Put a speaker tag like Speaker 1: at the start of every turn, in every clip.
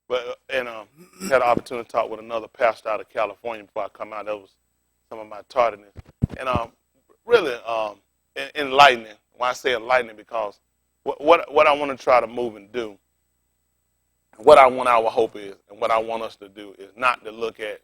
Speaker 1: But had an opportunity to talk with another pastor out of California before I come out. That was some of my tardiness, and really enlightening. When I say enlightening, because what I want to try to move and do, what I want our hope is, and what I want us to do is not to look at.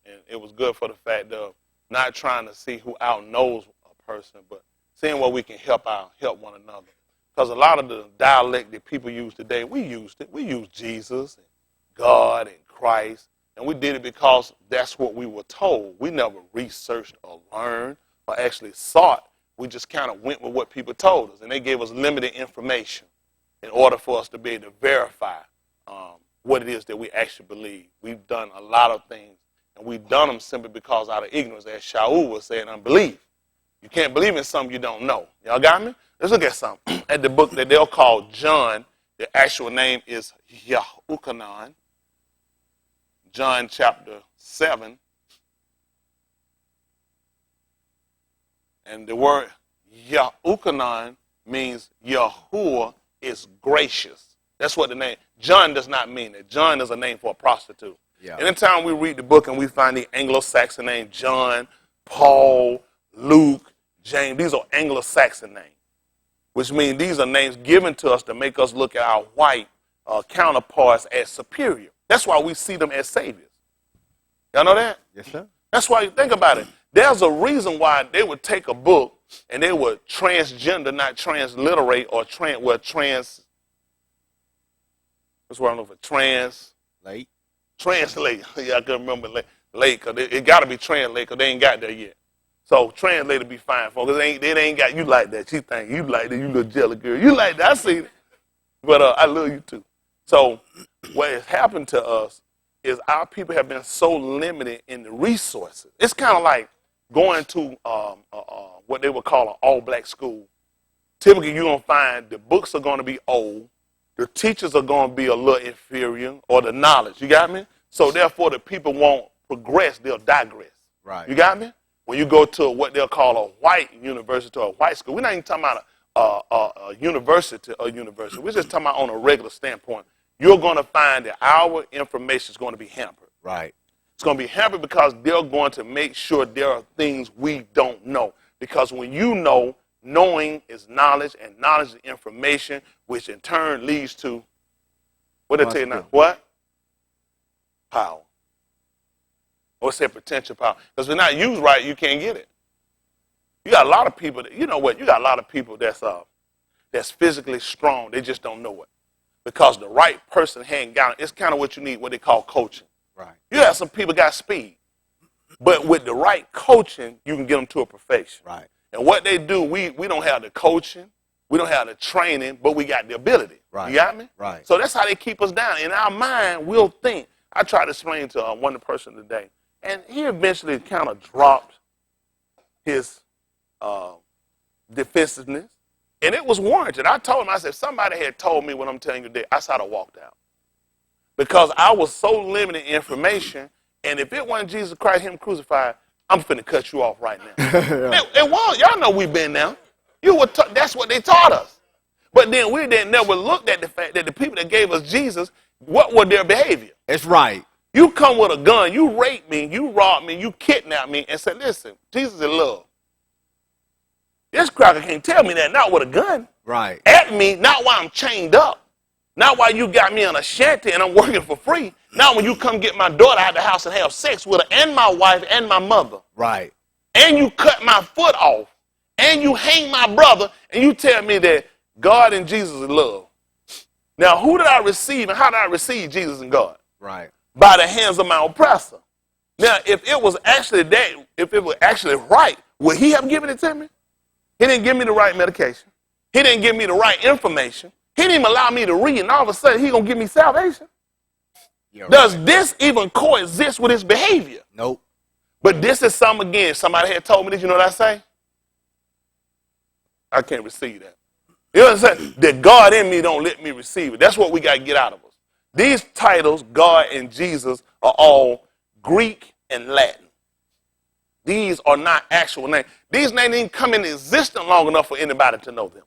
Speaker 1: And it was good for the fact of not trying to see who outknows a person, but seeing what we can help one another. Because a lot of the dialect that people use today, we used it. We used Jesus and God and Christ, and we did it because that's what we were told. We never researched or learned or actually sought. We just kind of went with what people told us, and they gave us limited information in order for us to be able to verify what it is that we actually believe. We've done a lot of things, and we've done them simply because out of ignorance, as Shaul was saying, unbelief. You can't believe in something you don't know. Y'all got me? Let's look at something. At the book that they'll call John, the actual name is Yahuchanan. John chapter 7. And the word Yahuchanan means Yahuwah is gracious. That's what the name. John does not mean it. John is a name for a prostitute. Yeah. Anytime we read the book and we find the Anglo-Saxon name, John, Paul, Luke, James, these are Anglo-Saxon names, which means these are names given to us to make us look at our white counterparts as superior. That's why we see them as saviors. Y'all know that?
Speaker 2: Yes, sir.
Speaker 1: That's why you think about it. There's a reason why they would take a book and they would transgender, not transliterate, or what's what I'm looking for? Translate. Yeah, I can remember late, because it got to be translated, because they ain't got there yet. So translator be fine for, because they ain't got you like that. She think you like that, you little jelly girl. You like that, I see it. But I love you too. So what has happened to us is our people have been so limited in the resources. It's kind of like going to what they would call an all-black school. Typically, you're going to find the books are going to be old. The teachers are going to be a little inferior, or the knowledge. You got me? So therefore, the people won't progress. They'll digress.
Speaker 2: Right.
Speaker 1: You got me? When you go to what they'll call a white university or a white school, we're not even talking about a university. We're just talking about on a regular standpoint. You're going to find that our information is going to be hampered.
Speaker 2: Right.
Speaker 1: It's going to be hampered because they're going to make sure there are things we don't know. Because when you know, knowing is knowledge, and knowledge is information, which in turn leads to, what did I tell you now? What? Power. Or say potential power. Because if it's not used right, you can't get it. You got a lot of people, you know what? You got a lot of people that's physically strong. They just don't know it. Because the right person hadn't got it. It's kind of what you need, what they call coaching.
Speaker 2: Right.
Speaker 1: You have some people got speed. But with the right coaching, you can get them to a perfection.
Speaker 2: Right.
Speaker 1: And what they do, we don't have the coaching, we don't have the training, but we got the ability.
Speaker 2: Right.
Speaker 1: You got me?
Speaker 2: Right.
Speaker 1: So that's how they keep us down. In our mind, we'll think. I tried to explain to one person today, and he eventually kind of dropped his defensiveness, and it was warranted. I told him, I said, somebody had told me what I'm telling you today. I said I walked out. Because I was so limited in information, and if it wasn't Jesus Christ, him crucified, I'm finna cut you off right now. Yeah. It was. Y'all know we've been now. That's what they taught us. But then we didn't never looked at the fact that the people that gave us Jesus, what was their behavior?
Speaker 2: That's right.
Speaker 1: You come with a gun, you rape me, you rob me, you kidnap me, and say, listen, Jesus is love. This cracker can't tell me that, not with a gun.
Speaker 2: Right.
Speaker 1: At me, not while I'm chained up. Not while you got me on a shanty and I'm working for free. Not when you come get my daughter out of the house and have sex with her and my wife and my mother.
Speaker 2: Right.
Speaker 1: And you cut my foot off. And you hang my brother. And you tell me that God and Jesus is love. Now, who did I receive and how did I receive Jesus and God?
Speaker 2: Right.
Speaker 1: By the hands of my oppressor. Now, if it was actually that, if it was actually right, would he have given it to me? He didn't give me the right medication. He didn't give me the right information. He didn't even allow me to read, and all of a sudden he's going to give me salvation. Right. Does this even coexist with his behavior?
Speaker 2: Nope.
Speaker 1: But this is something, again, somebody had told me this, you know what I say? I can't receive that. You know what I'm saying? That God in me don't let me receive it. That's what we got to get out of us. These titles, God and Jesus, are all Greek and Latin. These are not actual names. These names didn't come into existence long enough for anybody to know them.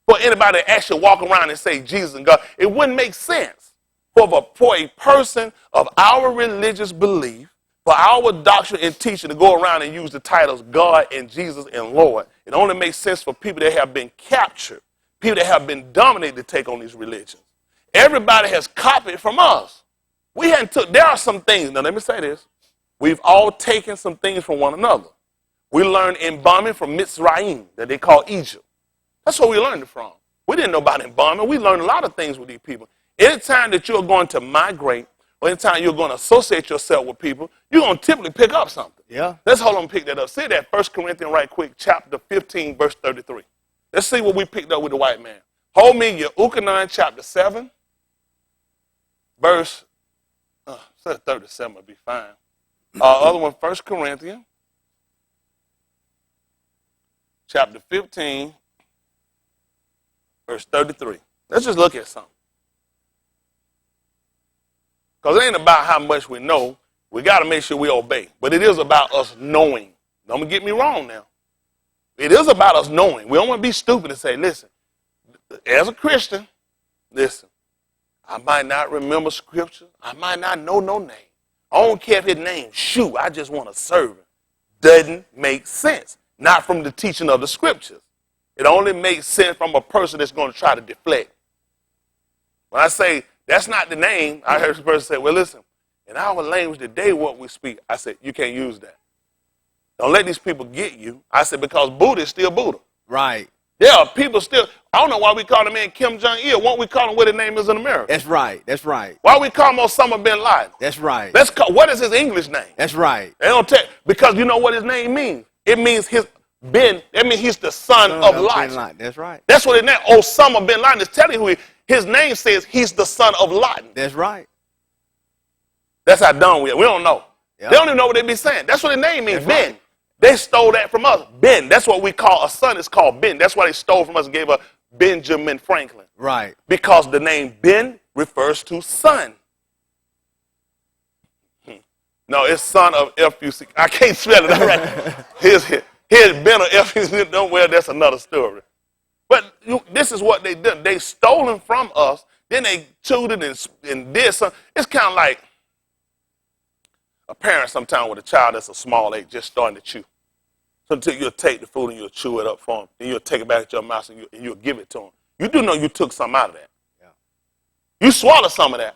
Speaker 1: For anybody to actually walk around and say Jesus and God, it wouldn't make sense. for a person of our religious belief, for our doctrine and teaching to go around and use the titles God and Jesus and Lord. It only makes sense for people that have been captured, people that have been dominated to take on these religions. Everybody has copied from us. There are some things, now let me say this. We've all taken some things from one another. We learned embalming from Mitzrayim, that they call Egypt. That's where we learned it from. We didn't know about embalming. We learned a lot of things with these people. Anytime that you're going to migrate, or anytime you're going to associate yourself with people, you're going to typically pick up something.
Speaker 2: Yeah.
Speaker 1: Let's hold on and pick that up. See that 1 Corinthians right quick, chapter 15, verse 33. Let's see what we picked up with the white man. Hold me your Ukanon chapter 7, verse 37 would be fine. Other one, 1 Corinthians, chapter 15, verse 33. Let's just look at something. Because it ain't about how much we know. We got to make sure we obey. But it is about us knowing. Don't get me wrong now. It is about us knowing. We don't want to be stupid and say, listen, as a Christian, listen, I might not remember scripture. I might not know no name. I don't care if his name, shoot, I just want to serve him. Doesn't make sense. Not from the teaching of the scriptures. It only makes sense from a person that's going to try to deflect. When I say that's not the name, I heard the person say, well, listen, in our language today, what we speak, I said, you can't use that. Don't let these people get you. I said, because Buddha is still Buddha.
Speaker 2: Right.
Speaker 1: Yeah, people still, I don't know why we call the man Kim Jong-il. Won't we call him what his name is in America?
Speaker 2: That's right. That's right.
Speaker 1: Why we call him Osama bin Laden?
Speaker 2: That's right.
Speaker 1: What is his English name?
Speaker 2: That's right.
Speaker 1: They don't tell, because you know what his name means. It means that means he's the son of light.
Speaker 2: That's right.
Speaker 1: That's what his name, Osama bin Laden is telling you who his name says he's the son of Laden.
Speaker 2: That's right.
Speaker 1: That's how dumb we are. We don't know.
Speaker 2: Yep.
Speaker 1: They don't even know what they be saying. That's what his name means,
Speaker 2: That's
Speaker 1: Ben.
Speaker 2: right.
Speaker 1: They stole that from us. Ben. That's what we call a son is called Ben. That's why they stole from us and gave us Benjamin Franklin.
Speaker 2: Right.
Speaker 1: Because the name Ben refers to son. No, it's son of F-U-C. I can't spell it. All right. Here's Ben or F-U-C. Don't worry, that's another story. But this is what they did. They stolen from us. Then they chewed it and did something. It's kind of like a parent sometimes with a child that's a small age just starting to chew. So until you'll take the food and you'll chew it up for them. Then you'll take it back to your mouth and you'll give it to them. You do know you took some out of that. Yeah. You swallowed some of that.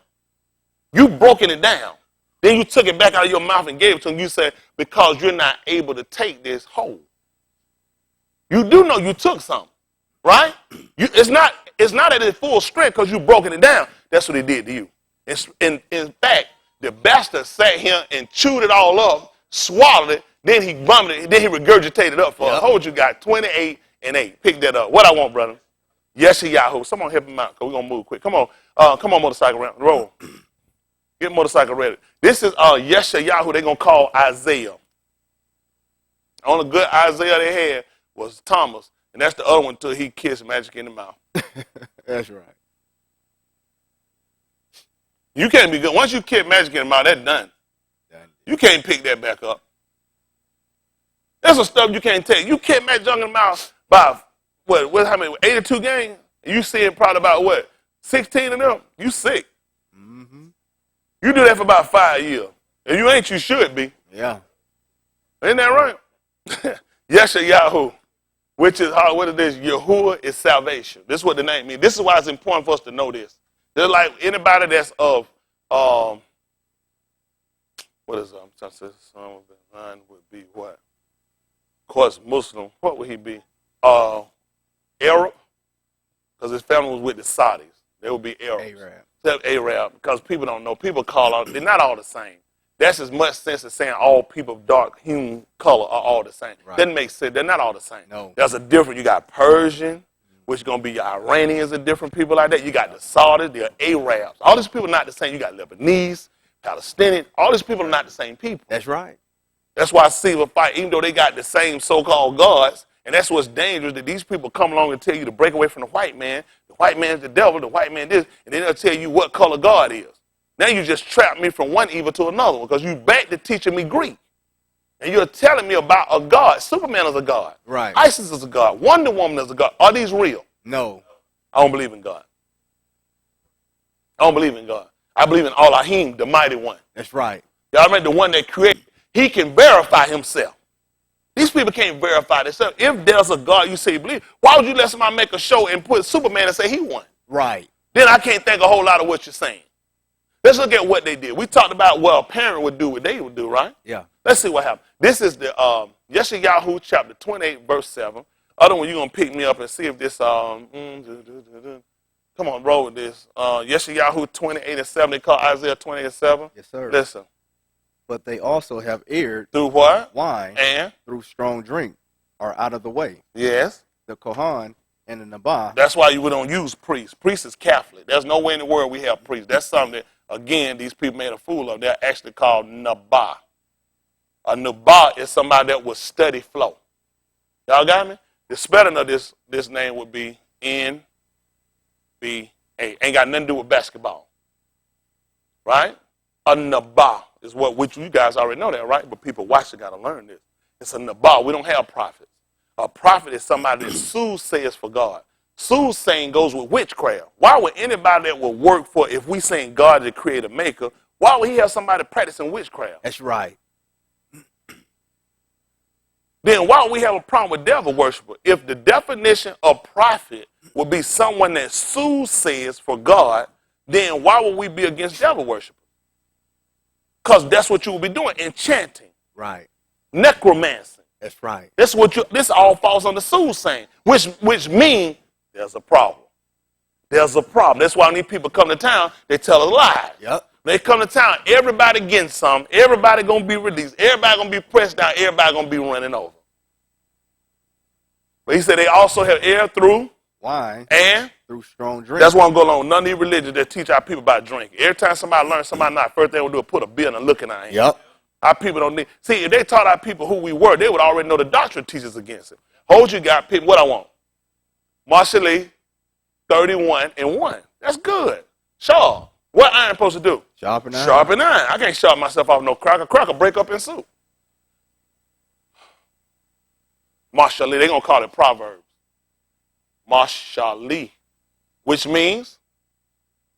Speaker 1: You broken it down. Then you took it back out of your mouth and gave it to them. You said, because you're not able to take this whole. You do know you took some, right? It's not at its full strength because you broken it down. That's what he did to you. In fact, the bastard sat here and chewed it all up, swallowed it, then he vomited it, then he regurgitated it up for us. Hold you got 28 and 8. Pick that up. What I want, brother? Yahoo. Someone help him out because we're going to move quick. Come on, motorcycle around. Roll. Get motorcycle ready. This is Yahoo. They're going to call Isaiah. The only good Isaiah they had was Thomas, and that's the other one until he kissed Magic in the mouth.
Speaker 2: That's right.
Speaker 1: You can't be good. Once you kiss Magic in the mouth, that's done. You can't pick that back up. That's some stuff you can't take. You kiss Magic in the mouth by, how many, 82 games? You see it probably about, 16 of them? You sick.
Speaker 2: Mm-hmm.
Speaker 1: You do that for about 5 years. And you ain't, you should be.
Speaker 2: Yeah.
Speaker 1: Ain't that right? Yahoo, which is, what it is, Yahuwah is salvation. This is what the name means. This is why it's important for us to know this. They're like anybody that's of, what is it? I'm trying to say, son of the line would be what? Of course, Muslim. What would he be? Arab, because his family was with the Saudis. They would be Arabs. Arab, because people don't know. People call out, they're not all the same. That's as much sense as saying all people of dark human color are all the same. Right. Doesn't make sense. They're not all the same.
Speaker 2: No.
Speaker 1: There's a different, you got Persian, which is going to be your Iranians and different people like that. You got the Saudis, the Arabs. All these people are not the same. You got Lebanese, Palestinian. All these people are not the same people.
Speaker 2: That's right.
Speaker 1: That's why civil fight, even though they got the same so-called gods, and that's what's dangerous, that these people come along and tell you to break away from the white man. The white man's the devil, the white man this, and then they'll tell you what color God is. Now you just trapped me from one evil to another one because you back to teaching me Greek. And you're telling me about a God. Superman is a God.
Speaker 2: Right.
Speaker 1: ISIS is a God. Wonder Woman is a God. Are these real?
Speaker 2: No.
Speaker 1: I don't believe in God. I don't believe in God. I believe in Elohim, the mighty one.
Speaker 2: That's right.
Speaker 1: Y'all remember the one that created? He can verify himself. These people can't verify themselves. If there's a God you say you believe, why would you let somebody make a show and put Superman and say he won?
Speaker 2: Right.
Speaker 1: Then I can't think a whole lot of what you're saying. Let's look at what they did. We talked about what a parent would do, what they would do, right?
Speaker 2: Yeah.
Speaker 1: Let's see what happened. This is the Yeshayahu chapter 28, verse 7. Other one, you're going to pick me up and see if this, come on, roll with this. Yeshayahu 28 and 7, they call Isaiah 28 and 7.
Speaker 2: Yes, sir.
Speaker 1: Listen.
Speaker 2: But they also have erred
Speaker 1: Through what?
Speaker 2: wine
Speaker 1: And?
Speaker 2: through strong drink are out of the way.
Speaker 1: Yes.
Speaker 2: The Kohan and the Nabah.
Speaker 1: That's why we don't use priests. Priests is Catholic. There's no way in the world we have priests. That's something that, again, these people made a fool of. They're actually called Nabah. A Nabah is somebody that will study flow. Y'all got me? The spelling of this name would be N-B-A. Ain't got nothing to do with basketball. Right? A Nabah is which you guys already know that, right? But people watching got to learn this. It's a Nabah. We don't have prophets. A prophet is somebody that soothsayers for God. Soothsaying goes with witchcraft. Why would anybody that would work for, if we saying God is the creator maker, why would he have somebody practicing witchcraft?
Speaker 2: That's right.
Speaker 1: Then why would we have a problem with devil worshiper? If the definition of prophet would be someone that soothsayers for God, then why would we be against devil worshipers? Because that's what you would be doing, enchanting.
Speaker 2: Right.
Speaker 1: Necromancy.
Speaker 2: That's right.
Speaker 1: This all falls under soothsaying, which means there's a problem. There's a problem. That's why when these people come to town, they tell a lie.
Speaker 2: Yep.
Speaker 1: They come to town, everybody getting some, everybody gonna be released, everybody gonna be pressed down, everybody gonna be running over. But he said they also have air through
Speaker 2: wine
Speaker 1: and
Speaker 2: through strong drink.
Speaker 1: That's why I'm going on. None of these religions that teach our people about drinking. Every time somebody learns somebody not, first thing they will do is put a beer in and look in our hand.
Speaker 2: Yep.
Speaker 1: Our people don't need. See, if they taught our people who we were, they would already know the doctrine teaches against it. Hold you got people. What I want? Marshall Lee, 31 and 1. That's good. Sure. What iron supposed to do?
Speaker 2: Sharpen iron.
Speaker 1: Sharpen iron. I can't sharpen myself off no cracker. Cracker break up in soup. Marshall Lee, they're going to call it Proverbs. Marshall Lee, which means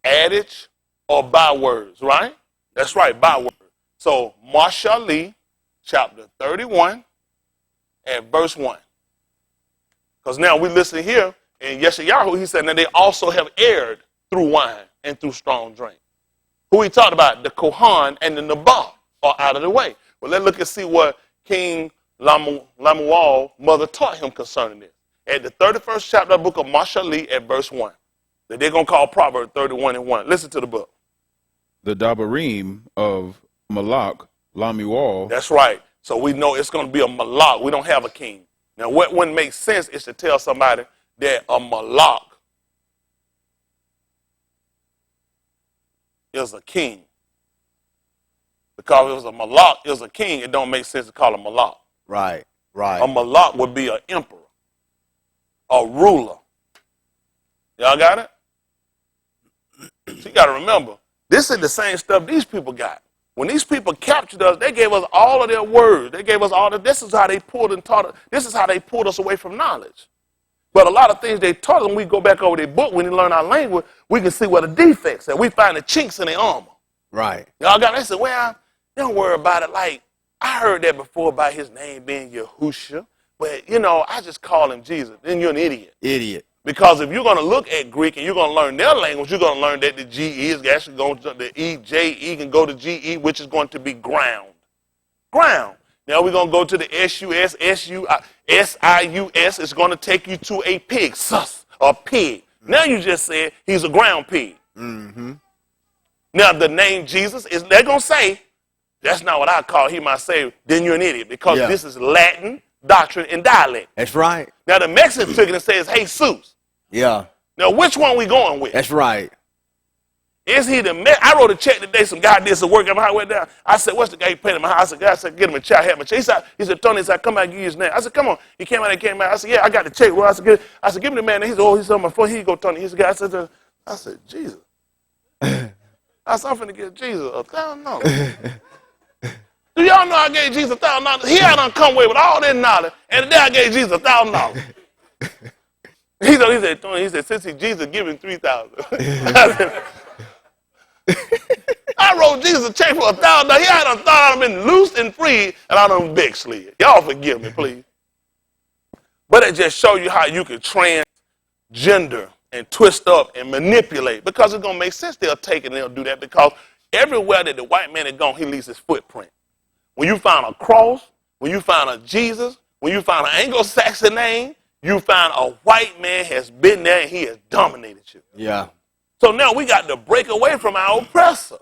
Speaker 1: adage or bywords, right? That's right, bywords. So Marshall Lee, chapter 31 and verse 1. Because now we listen here in Yeshayahu, he said that they also have erred through wine and through strong drink. Who he talked about? The Kohan and the Nabal are out of the way. Well, let's look and see what King Lamuel's mother taught him concerning this. At the 31st chapter of the book of Marshall Lee at verse 1. That they're going to call Proverbs 31 and 1. Listen to the book.
Speaker 3: The Dabarim of Malak, Lamuel.
Speaker 1: That's right. So we know it's going to be a Malak. We don't have a king. Now, what wouldn't make sense is to tell somebody that a Malak is a king. Because if it was a Malak is a king, it don't make sense to call him Malak.
Speaker 2: Right, right.
Speaker 1: A Malak would be an emperor, a ruler. Y'all got it? So you got to remember, this is the same stuff these people got. When these people captured us, they gave us all of their words. They gave us all of this is how they pulled and taught us. This is how they pulled us away from knowledge. But a lot of things they taught us, when we go back over their book, when we learn our language, we can see where the defects are. We find the chinks in their armor.
Speaker 2: Right.
Speaker 1: Y'all got it? They said, well, don't worry about it. Like, I heard that before about his name being Yahusha. But, you know, I just call him Jesus. Then you're an idiot.
Speaker 2: Idiot.
Speaker 1: Because if you're going to look at Greek and you're going to learn their language, you're going to learn that the GE is actually going to, the EJE can go to GE, which is going to be ground. Ground. Now we're going to go to the SUS, SIUS. It's going to take you to a pig, sus, a pig. Now you just said he's a ground pig.
Speaker 2: Mm-hmm.
Speaker 1: Now the name Jesus, they're going to say, that's not what I call him, my Savior. Then you're an idiot because this is Latin, doctrine, and dialect.
Speaker 2: That's right.
Speaker 1: Now the Mexican took it and says, Jesus.
Speaker 2: Yeah.
Speaker 1: Now, which one we going with?
Speaker 2: That's right.
Speaker 1: Is he the man? I wrote a check today. Some guy did some work. I went down. I said, what's the guy paying in my house? I said, get him a check. I had my check. He said, Tony, come out and give you his name. I said, come on. He came out. I said, yeah, I got the check. Well, I said, give me the man. He said, he's on my phone. Here you go, Tony. He's the guy. I said, Jesus. I said, I'm finna give Jesus $1,000. Do y'all know I gave Jesus $1,000? He had done come away with all that knowledge, and today I gave Jesus $1,000. He said, Tony, since Jesus giving $3,000. sold Jesus a check for $1,000. Here I done thought I'd been loosed and free, and I done big slid. Y'all forgive me, please. But it just show you how you can transgender and twist up and manipulate, because it's going to make sense they'll take it and they'll do that, because everywhere that the white man is gone, he leaves his footprint. When you find a cross, when you find a Jesus, when you find an Anglo-Saxon name, you find a white man has been there and he has dominated you.
Speaker 2: Yeah.
Speaker 1: So now we got to break away from our oppressor.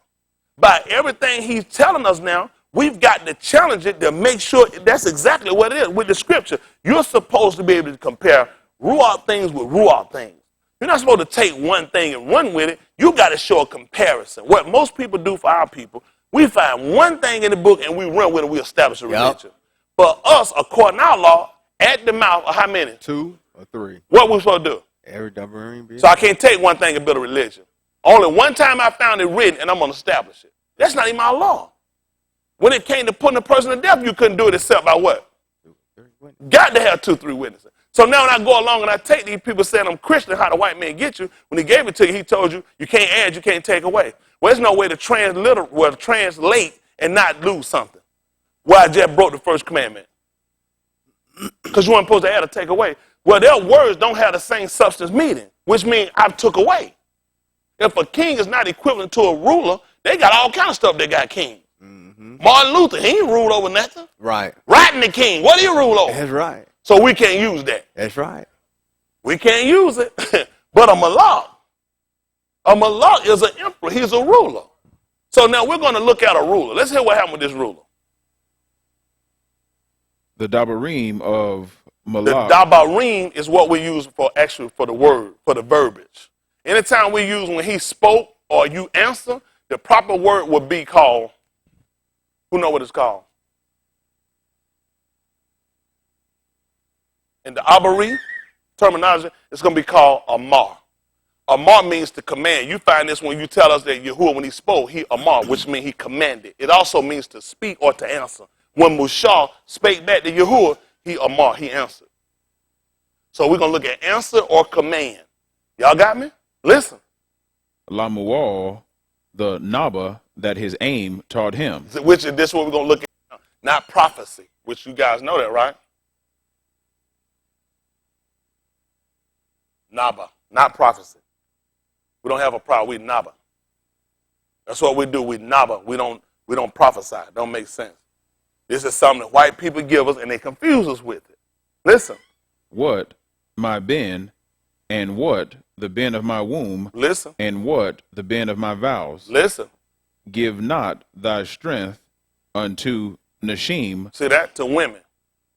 Speaker 1: By everything he's telling us now, we've got to challenge it to make sure that's exactly what it is. With the scripture, you're supposed to be able to compare Ruach things with Ruach things. You're not supposed to take one thing and run with it. You got to show a comparison. What most people do for our people, we find one thing in the book and we run with it, we establish a religion. For us, according to our law, at the mouth of how many?
Speaker 2: 2 or 3.
Speaker 1: What we supposed to do?
Speaker 2: Every double ring.
Speaker 1: So I can't take one thing and build a religion. Only one time I found it written, and I'm going to establish it. That's not even our law. When it came to putting a person to death, you couldn't do it except by what? Got to have 2, 3 witnesses. So now when I go along and I take these people saying I'm Christian, how the white man get you? When he gave it to you, he told you, you can't add, you can't take away. Well, there's no way to translate and not lose something. Well, I just broke the first commandment. Because you weren't supposed to add or take away. Well, their words don't have the same substance meaning, which means I took away. If a king is not equivalent to a ruler, they got all kind of stuff they got king. Mm-hmm. Martin Luther, he ain't ruled over nothing.
Speaker 2: Right.
Speaker 1: Writing the king, what do you rule over?
Speaker 2: That's right.
Speaker 1: So we can't use that.
Speaker 2: That's right.
Speaker 1: We can't use it. But a malak is an emperor. He's a ruler. So now we're going to look at a ruler. Let's hear what happened with this ruler.
Speaker 3: The dabarim of Malak.
Speaker 1: The dabarim is what we use for the word, for the verbiage. Anytime we use when he spoke or you answer, the proper word would be called, who know what it's called? In the Abari terminology, it's going to be called Amar. Amar means to command. You find this when you tell us that Yahuwah, when he spoke, he Amar, which means he commanded. It also means to speak or to answer. When Mushah spake back to Yahuwah, he Amar, he answered. So we're going to look at answer or command. Y'all got me? Listen.
Speaker 3: Lamual, the Naba, that his aim taught him.
Speaker 1: Which is this what we're going to look at now. Not prophecy, which you guys know that, right? Naba, not prophecy. We don't have a problem. We Naba. That's what we do. We Naba. We don't prophesy. It don't make sense. This is something that white people give us, and they confuse us with it. Listen.
Speaker 3: What my ben, and what the ben of my womb,
Speaker 1: listen,
Speaker 3: and what the ben of my vows.
Speaker 1: Listen.
Speaker 3: Give not thy strength unto Nashim.
Speaker 1: See that? To women.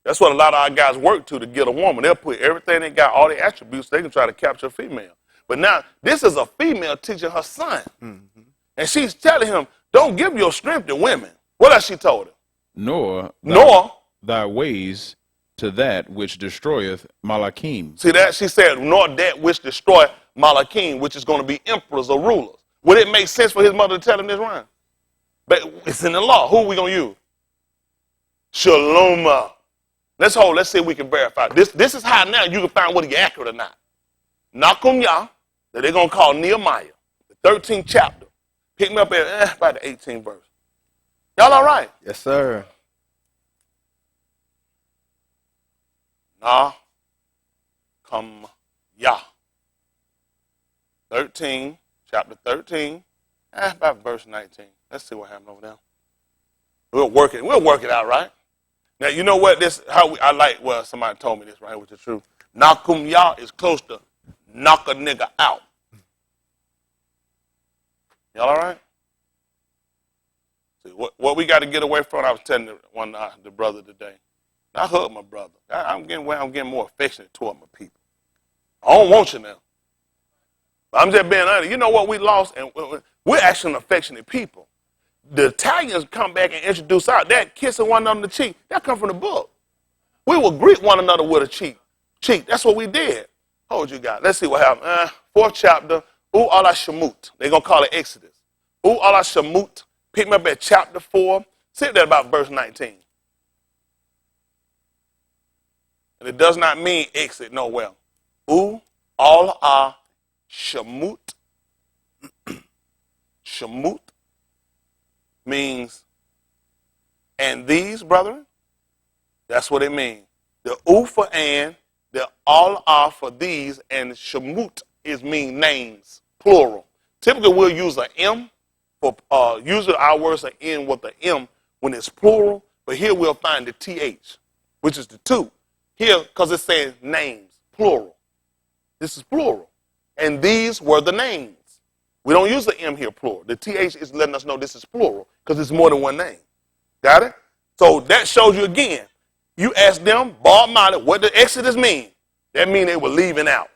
Speaker 1: That's what a lot of our guys work to get a woman. They'll put everything they got, all the attributes, they can try to capture a female. But now, this is a female teaching her son. Mm-hmm. And she's telling him, don't give your strength to women. What else she told him?
Speaker 3: Nor thy ways to that which destroyeth Malakim.
Speaker 1: See that? She said, nor that which destroy Malakim, which is going to be emperors or rulers. Would it make sense for his mother to tell him this rhyme? But it's in the law. Who are we going to use? Shalom. Let's see if we can verify. This is how now you can find whether you're accurate or not. Nakum Yah, that they're going to call Nehemiah, the 13th chapter. Pick me up at about the 18th verse. Y'all all right?
Speaker 2: Yes, sir.
Speaker 1: Nah, come, Yah. 13, chapter 13, about verse 19. Let's see what happened over there. We'll work it out, right? Now, you know what? Somebody told me this, right, which is true. Nakum Yah is close to knock a nigga out. Y'all all right? See, what we got to get away from, I was telling the brother today. I hug my brother. I'm getting more affectionate toward my people. I don't want you now. But I'm just being honest. You know what we lost? And we're actually an affectionate people. The Italians come back and introduce out that kissing one another on the cheek. That come from the book. We will greet one another with a cheek. That's what we did. Hold you guys. Let's see what happened. 4th chapter. U ala Shemut. They're going to call it Exodus. U ala Shemut. Pick me up at chapter 4. Sit there about verse 19. And it does not mean exit nowhere. U ala Shemut. Shemut. means, and these, brethren, that's what it means. The U for and, the all are for these, and shemut is mean names, plural. Typically, we'll use an M for, usually our words are in with the M when it's plural, but here we'll find the TH, which is the two. Here, because it's saying names, plural. This is plural. And these were the names. We don't use the M here, plural. The TH is letting us know this is plural because it's more than one name. Got it? So that shows you again. You ask them, Bob Marley, what does Exodus mean? That means they were leaving out.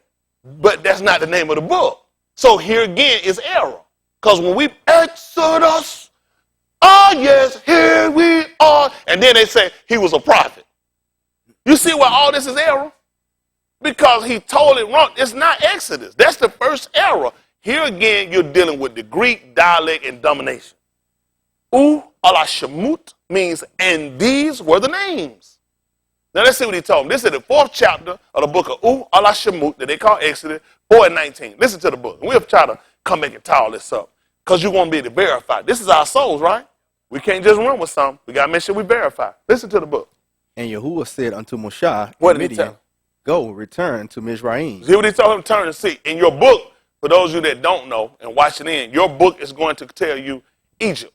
Speaker 1: But that's not the name of the book. So here again is error. Because when we Exodus, oh yes, here we are. And then they say he was a prophet. You see why all this is error? Because he told it wrong. It's not Exodus. That's the first error. Here again, you're dealing with the Greek dialect and domination. U ala shemut means, and these were the names. Now let's see what he told them. This is the 4th chapter of the book of U ala shemut that they call Exodus 4 and 19. Listen to the book. And we'll try to come back and tie all this up because you're going to be able to verify. This is our souls, right? We can't just run with something. We got to make sure we verify. Listen to the book.
Speaker 2: And Yahuwah said unto Moshe,
Speaker 1: What did he tell him?
Speaker 2: Go, return to Mizraim.
Speaker 1: See what he told him? Turn and see. In your book, for those of you that don't know and watch it in, your book is going to tell you Egypt.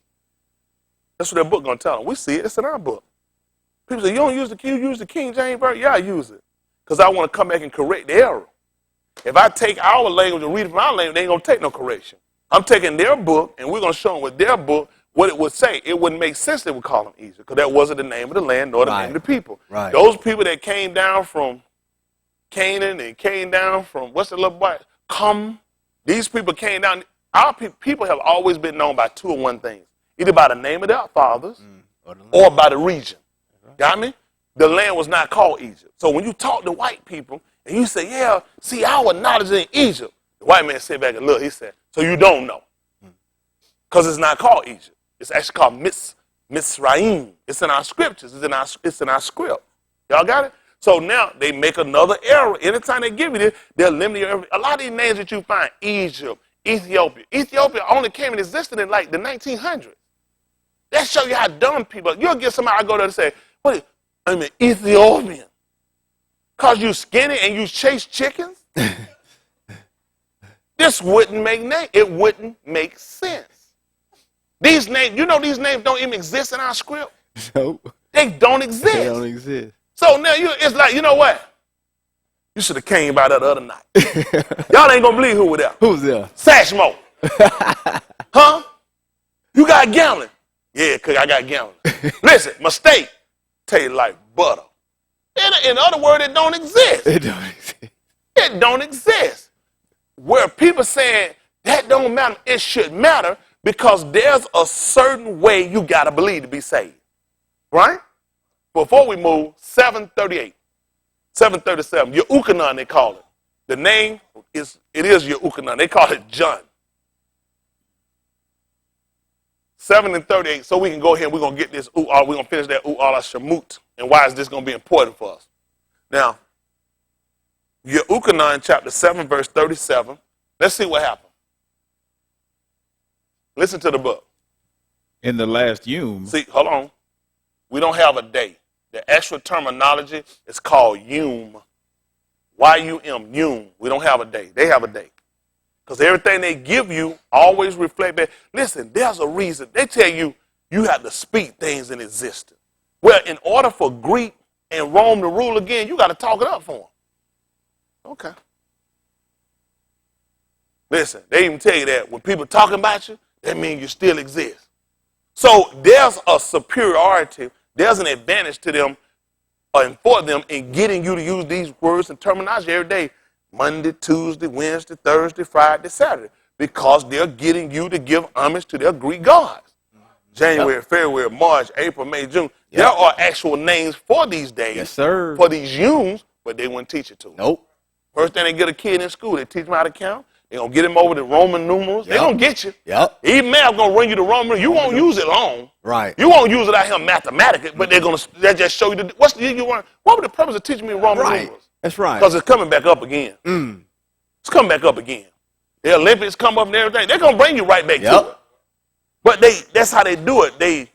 Speaker 1: That's what that book is going to tell them. We see it. It's in our book. People say, you don't use the King James Version? Yeah, I use it. Because I want to come back and correct the error. If I take our language and read it from our language, they ain't going to take no correction. I'm taking their book, and we're going to show them with their book what it would say. It wouldn't make sense they would call them Egypt, because that wasn't the name of the land nor the name of the people.
Speaker 2: Right.
Speaker 1: Those people that came down from Canaan and came down from, what's the little boy? These people came down. Our people have always been known by two or one things. Either by the name of their fathers or by the region. Got me? The land was not called Egypt. So when you talk to white people and you say, yeah, see, our knowledge in Egypt, the white man sit back and look. He said, so you don't know. Because it's not called Egypt. It's actually called Misraim. It's in our scriptures. It's in our script. Y'all got it? So now they make another error. Anytime they give you this, they'll limit your error. A lot of these names that you find, Egypt, Ethiopia. Ethiopia only came in existence in like the 1900s. That show you how dumb people are. You'll get somebody, I go there and say, what is, I mean, Ethiopian. Because you skinny and you chase chickens? This wouldn't make it wouldn't make sense. These names, you know these names don't even exist in our script?
Speaker 2: Nope.
Speaker 1: They don't exist.
Speaker 2: They don't exist.
Speaker 1: So now it's like, you know what? You should have came by that the other night. Y'all ain't gonna believe who was there.
Speaker 2: Who's there?
Speaker 1: Sashmo. Huh? You got gallon. Yeah, cause I got gallon. Listen, mistake. Taste like butter. In other words, it don't exist.
Speaker 2: It don't exist.
Speaker 1: It don't exist. Where people saying that don't matter, it should matter because there's a certain way you gotta believe to be saved. Right? Before we move, 738, 737, Yeukanan they call it. The name is Yeukanan. They call it John. 7 and 38, so we can go ahead and we're going to get this, we're going to finish that U'ala Shemut. And why is this going to be important for us? Now, Yeukanan chapter 7, verse 37. Let's see what happened. Listen to the book.
Speaker 3: In the last Yom.
Speaker 1: See, hold on. We don't have a day. The actual terminology is called Yom. Y-U-M, Yom. We don't have a day. They have a day. Because everything they give you always reflect that. Listen, there's a reason. They tell you you have to speak things in existence. Well, in order for Greek and Rome to rule again, you got to talk it up for them. Okay. Listen, they even tell you that when people talking about you, that means you still exist. So there's a superiority. There's an advantage to them and for them in getting you to use these words and terminology every day. Monday, Tuesday, Wednesday, Thursday, Friday, Saturday. Because they're getting you to give homage to their Greek gods. January, February, March, April, May, June. There are actual names for these days.
Speaker 2: Yes, sir.
Speaker 1: For these Yuns, but they wouldn't teach it to them.
Speaker 2: Nope.
Speaker 1: First thing they get a kid in school, they teach them how to count. They're going to get him over the Roman numerals. They're going to get you.
Speaker 2: Yep.
Speaker 1: Even math going to run you the Roman numerals. You won't use it long.
Speaker 2: Right.
Speaker 1: You won't use it out here mathematically, but they're going to just show you. What's the you want? What would the purpose of teaching me Roman numerals?
Speaker 2: That's right.
Speaker 1: Because it's coming back up again. It's coming back up again. The Olympics come up and everything. They're going to bring you right back to it. But that's how they do it. They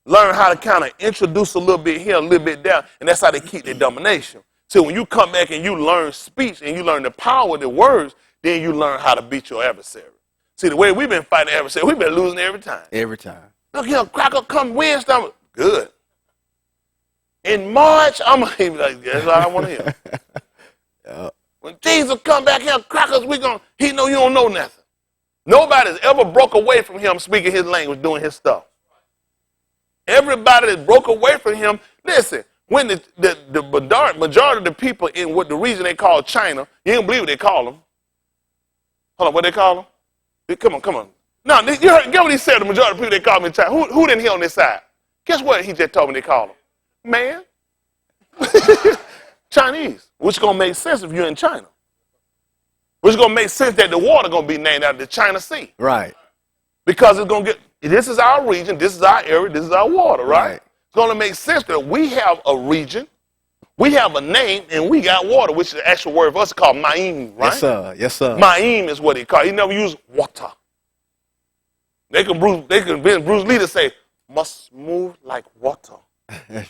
Speaker 1: learn how to kind of introduce a little bit here, a little bit there, and that's how they keep their domination. So when you come back and you learn speech and you learn the power of the words, then you learn how to beat your adversary. See, the way we've been fighting the adversary, we've been losing every time.
Speaker 2: Every time.
Speaker 1: Look here, cracker come Wednesday. Good. In March, I'm going to be like, that's all I want to hear.
Speaker 2: Yep.
Speaker 1: When Jesus come back here, crackers, he know you don't know nothing. Nobody's ever broke away from him speaking his language, doing his stuff. Everybody that broke away from him, listen, when the majority of the people in what the region they call China, you don't believe what they call them. Hold on, what they call them? Come on. No, you heard, get what he said, the majority of the people they call them in China. Who didn't hear on this side? Guess what he just told me they call them? Man. Chinese, which is going to make sense if you're in China. Which is going to make sense that the water going to be named after the China Sea.
Speaker 2: Right.
Speaker 1: Because it's going to this is our region, this is our area, this is our water, right? It's going to make sense that we have a region, we have a name, and we got water, which is the actual word for us called Ma'im, right?
Speaker 2: Yes, sir. Yes, sir.
Speaker 1: Ma'im is what he called. He never used water. They can Bruce Lee to say, must move like water.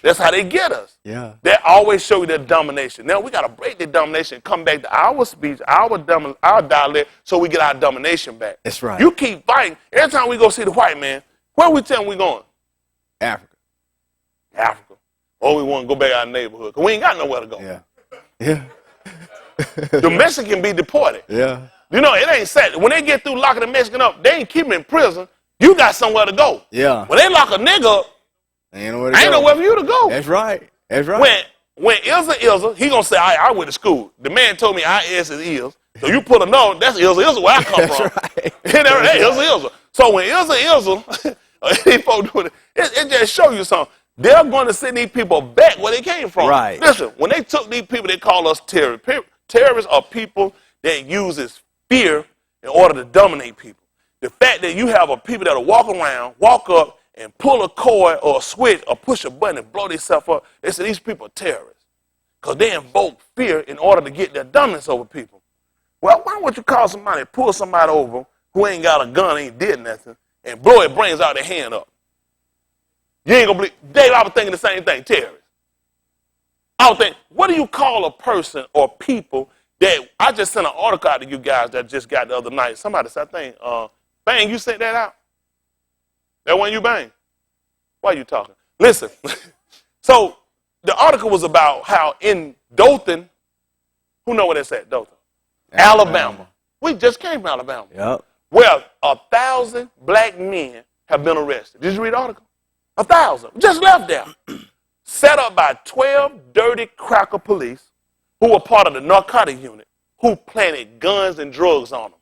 Speaker 1: That's how they get us.
Speaker 2: Yeah.
Speaker 1: They always show you their domination. Now we got to break their domination and come back to our speech, our dialect, so we get our domination back.
Speaker 2: That's right.
Speaker 1: You keep fighting. Every time we go see the white man, where we tell him we going?
Speaker 2: Africa.
Speaker 1: Africa. Or we want to go back to our neighborhood because we ain't got nowhere to go.
Speaker 2: Yeah. Yeah.
Speaker 1: The Mexican be deported.
Speaker 2: Yeah.
Speaker 1: You know, it ain't sad. When they get through locking the Mexican up, they ain't keep him in prison. You got somewhere to go.
Speaker 2: Yeah.
Speaker 1: When they lock a nigga up,
Speaker 2: Ain't nowhere to
Speaker 1: ain't
Speaker 2: go.
Speaker 1: nowhere for you to go.
Speaker 2: That's right. That's right.
Speaker 1: When Ilza, he gonna say, I went to school. The man told me IS is Ilza. So you put a no, that's Ilza where I come from.
Speaker 2: Right.
Speaker 1: Hey, Ilza. So when Ilza, these folks do it just show you something. They're going to send these people back where they came from.
Speaker 2: Right.
Speaker 1: Listen, when they took these people, they call us terrorists. Terrorists are people that uses fear in order to dominate people. The fact that you have a people that will walk up, and pull a cord or a switch or push a button and blow themselves up, they say these people are terrorists because they invoke fear in order to get their dominance over people. Well, why would you call somebody, pull somebody over who ain't got a gun, ain't did nothing, and blow their brains out their hand up? You ain't going to believe. Dave, I was thinking the same thing, terrorists. I was thinking, what do you call a person or people that, I just sent an article out to you guys that just got the other night. Somebody said, I think, Bang, you sent that out? That one you Bang? Why are you talking? Listen, so the article was about how in Dothan, who know where that's at, Dothan? Alabama. We just came from Alabama.
Speaker 2: Yep.
Speaker 1: Well, 1,000 black men have been arrested. Did you read the article? 1,000. Just left there. Set up by 12 dirty cracker police who were part of the narcotic unit who planted guns and drugs on them.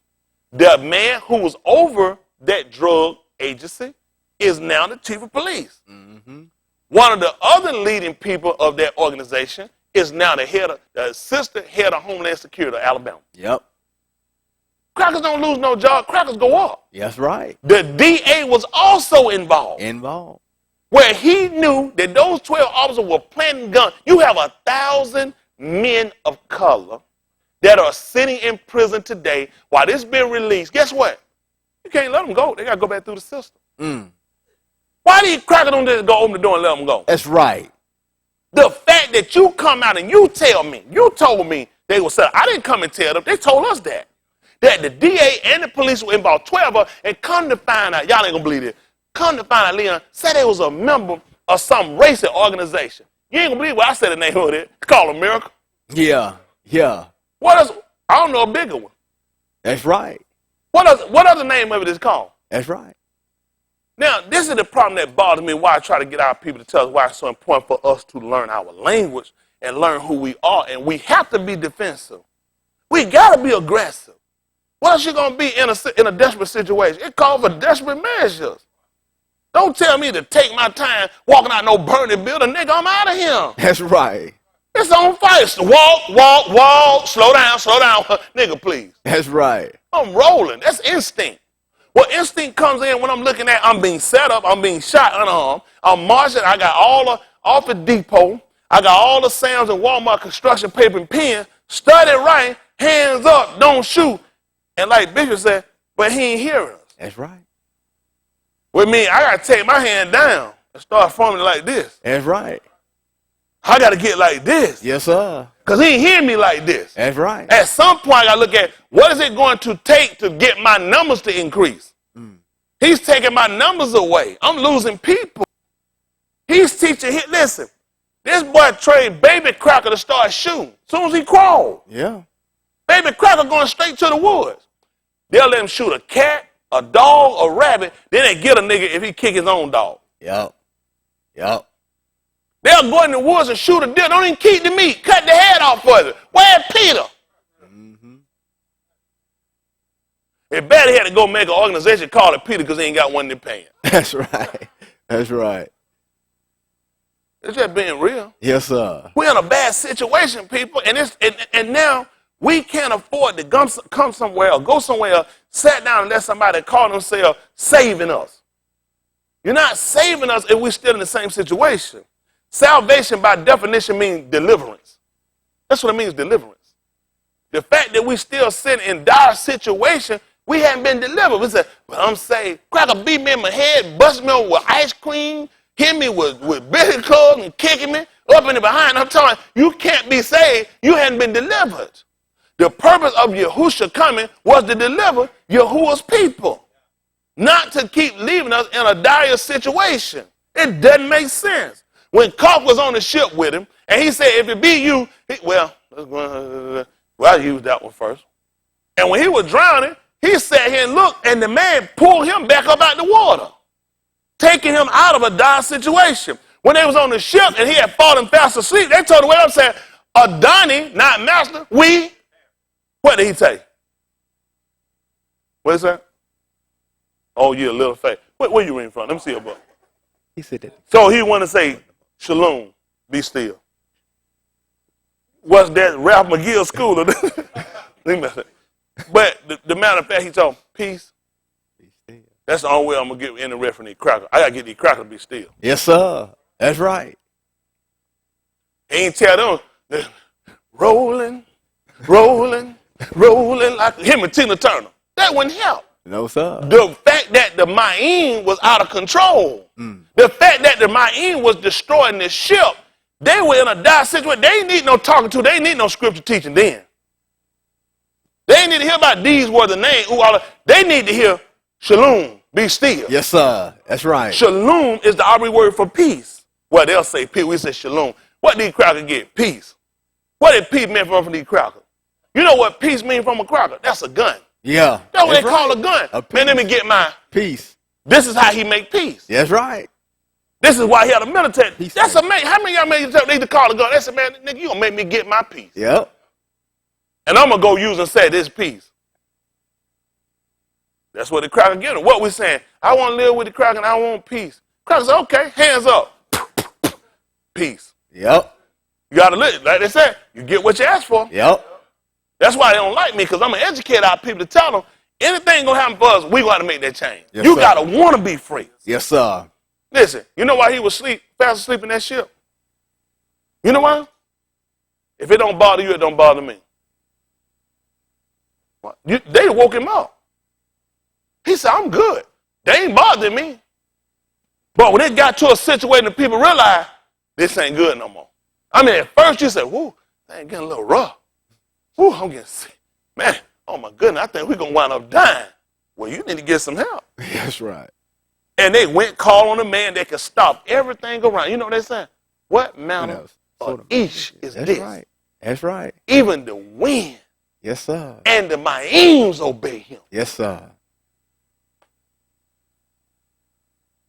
Speaker 1: The man who was over that drug agency is now the chief of police. Mm-hmm. One of the other leading people of that organization is now the assistant head of Homeland Security of Alabama.
Speaker 2: Yep.
Speaker 1: Crackers don't lose no job. Crackers go up.
Speaker 2: That's right.
Speaker 1: The DA was also involved. Where he knew that those 12 officers were planting guns. You have 1,000 men of color that are sitting in prison today while this been released. Guess what? You can't let them go. They got to go back through the system. Why do you crackers don't just go open the door and let them go?
Speaker 2: That's right.
Speaker 1: The fact that you come out and you told me they were set up. I didn't come and tell them. They told us that the DA and the police were involved, 12 of them, and come to find out, y'all ain't gonna believe it. Come to find out, Leon said they was a member of some racist organization. You ain't gonna believe what I said the name of it. It's called America.
Speaker 2: Yeah.
Speaker 1: What else? I don't know a bigger one.
Speaker 2: That's right.
Speaker 1: What other name of it is called?
Speaker 2: That's right.
Speaker 1: Now, this is the problem that bothers me, why I try to get our people to tell us why it's so important for us to learn our language and learn who we are. And we have to be defensive. We got to be aggressive. What else you going to be in a desperate situation? It calls for desperate measures. Don't tell me to take my time walking out no burning building. Nigga, I'm out of here.
Speaker 2: That's right.
Speaker 1: It's on fire. Walk. Slow down. Nigga, please.
Speaker 2: That's right.
Speaker 1: I'm rolling. That's instinct. Well, instinct comes in when I'm looking at, I'm being set up, I'm being shot unarmed, I'm marching, I got all the Office Depot, I got all the Sam's and Walmart construction paper and pen, study right, hands up, don't shoot. And like Bishop said, but he ain't hearing us.
Speaker 2: That's right.
Speaker 1: Which means I got to take my hand down and start forming like this.
Speaker 2: That's right.
Speaker 1: I got to get like this.
Speaker 2: Yes, sir.
Speaker 1: Because he ain't hearing me like this.
Speaker 2: That's right.
Speaker 1: At some point, I got to look at what is it going to take to get my numbers to increase. He's taking my numbers away. I'm losing people. He's teaching. Listen, this boy trade baby cracker to start shooting as soon as he crawled.
Speaker 2: Yeah.
Speaker 1: Baby cracker going straight to the woods. They'll let him shoot a cat, a dog, a rabbit. Then they get a nigga if he kick his own dog.
Speaker 2: Yep. Yep.
Speaker 1: They'll go in the woods and shoot a deer. Don't even keep the meat. Cut the head off for it. Where's Peter? It better had to go make an organization call it Peter because he ain't got one to pay him.
Speaker 2: That's right. That's right.
Speaker 1: It's just being real.
Speaker 2: Yes, sir.
Speaker 1: We're in a bad situation, people, and now we can't afford to come somewhere or go somewhere, or sit down and let somebody call themselves saving us. You're not saving us if we're still in the same situation. Salvation, by definition, means deliverance. That's what it means, deliverance. The fact that we still sit in dire situation, we haven't been delivered. We say, well, I'm saved. Cracker beat me in my head, bust me over with ice cream, hit me with billy clubs and kicking me up in the behind. I'm telling you, you can't be saved. You hadn't been delivered. The purpose of Yahushua coming was to deliver Yahuwah's people, not to keep leaving us in a dire situation. It doesn't make sense. When Koch was on the ship with him, and he said, if it be you, I used that one first. And when he was drowning, he sat here and looked, and the man pulled him back up out the water, taking him out of a dire situation. When they was on the ship and he had fallen fast asleep, they told him, well, I'm saying, Adoni, not master, we. What did he say? What is that? Oh, yeah, little faith. Where you reading from? Let me see a book.
Speaker 2: He said that.
Speaker 1: So he want to say, Shalom, be still. What's that, Ralph McGill school? But the matter of fact, he told him, peace.
Speaker 2: Be still.
Speaker 1: That's the only way I'm going to get any rest from these crackers. I got to get these crackers to be still.
Speaker 2: Yes, sir. That's right.
Speaker 1: He ain't tell them, rolling, like him and Tina Turner. That wouldn't help.
Speaker 2: No, sir.
Speaker 1: The fact that the Ma'in was out of control, the fact that the Ma'in was destroying the ship, they were in a dire situation. They ain't need no talking to. They ain't need no scripture teaching then. They ain't need to hear about these were the name. They need to hear Shalom, be still.
Speaker 2: Yes, sir. That's right.
Speaker 1: Shalom is the Hebrew word for peace. Well, they'll say peace. We say shalom. What did these crackers get? Peace. What did peace mean from these crackers? You know what peace means from a cracker? That's a gun.
Speaker 2: Yeah.
Speaker 1: That's what they call a gun. Man, let me get my
Speaker 2: peace.
Speaker 1: This is how he make peace.
Speaker 2: That's right.
Speaker 1: This is why he had a military.
Speaker 2: Peace.
Speaker 1: That's amazing. How many of y'all need to call a gun? They said, man, nigga, you gonna make me get my peace.
Speaker 2: Yep.
Speaker 1: And I'm gonna go use and say this peace. That's what the cracker getting. What we saying? I want to live with the cracker and I want peace. Cracker said, okay, hands up. Peace.
Speaker 2: Yep.
Speaker 1: You gotta live. Like they said, you get what you ask for.
Speaker 2: Yep.
Speaker 1: That's why they don't like me, because I'm gonna educate our people to tell them anything gonna happen for us, we gotta make that change.
Speaker 2: Yes,
Speaker 1: you
Speaker 2: sir.
Speaker 1: gotta want to be free.
Speaker 2: Yes, sir.
Speaker 1: Listen, you know why he was fast asleep in that ship? You know why? If it don't bother you, it don't bother me. They woke him up. He said, I'm good. They ain't bothering me. But when it got to a situation that people realized, this ain't good no more. I mean, at first you said, whoo, that ain't getting a little rough. Whoo, I'm getting sick. Man, oh my goodness, I think we're going to wind up dying. Well, you need to get some help.
Speaker 2: That's right.
Speaker 1: And they went call on a man that could stop everything around. You know what they said? What manner of ish is
Speaker 2: That's
Speaker 1: this?
Speaker 2: Right. That's right.
Speaker 1: Even the wind
Speaker 2: Yes, sir.
Speaker 1: and the Ma'ins obey him.
Speaker 2: Yes, sir.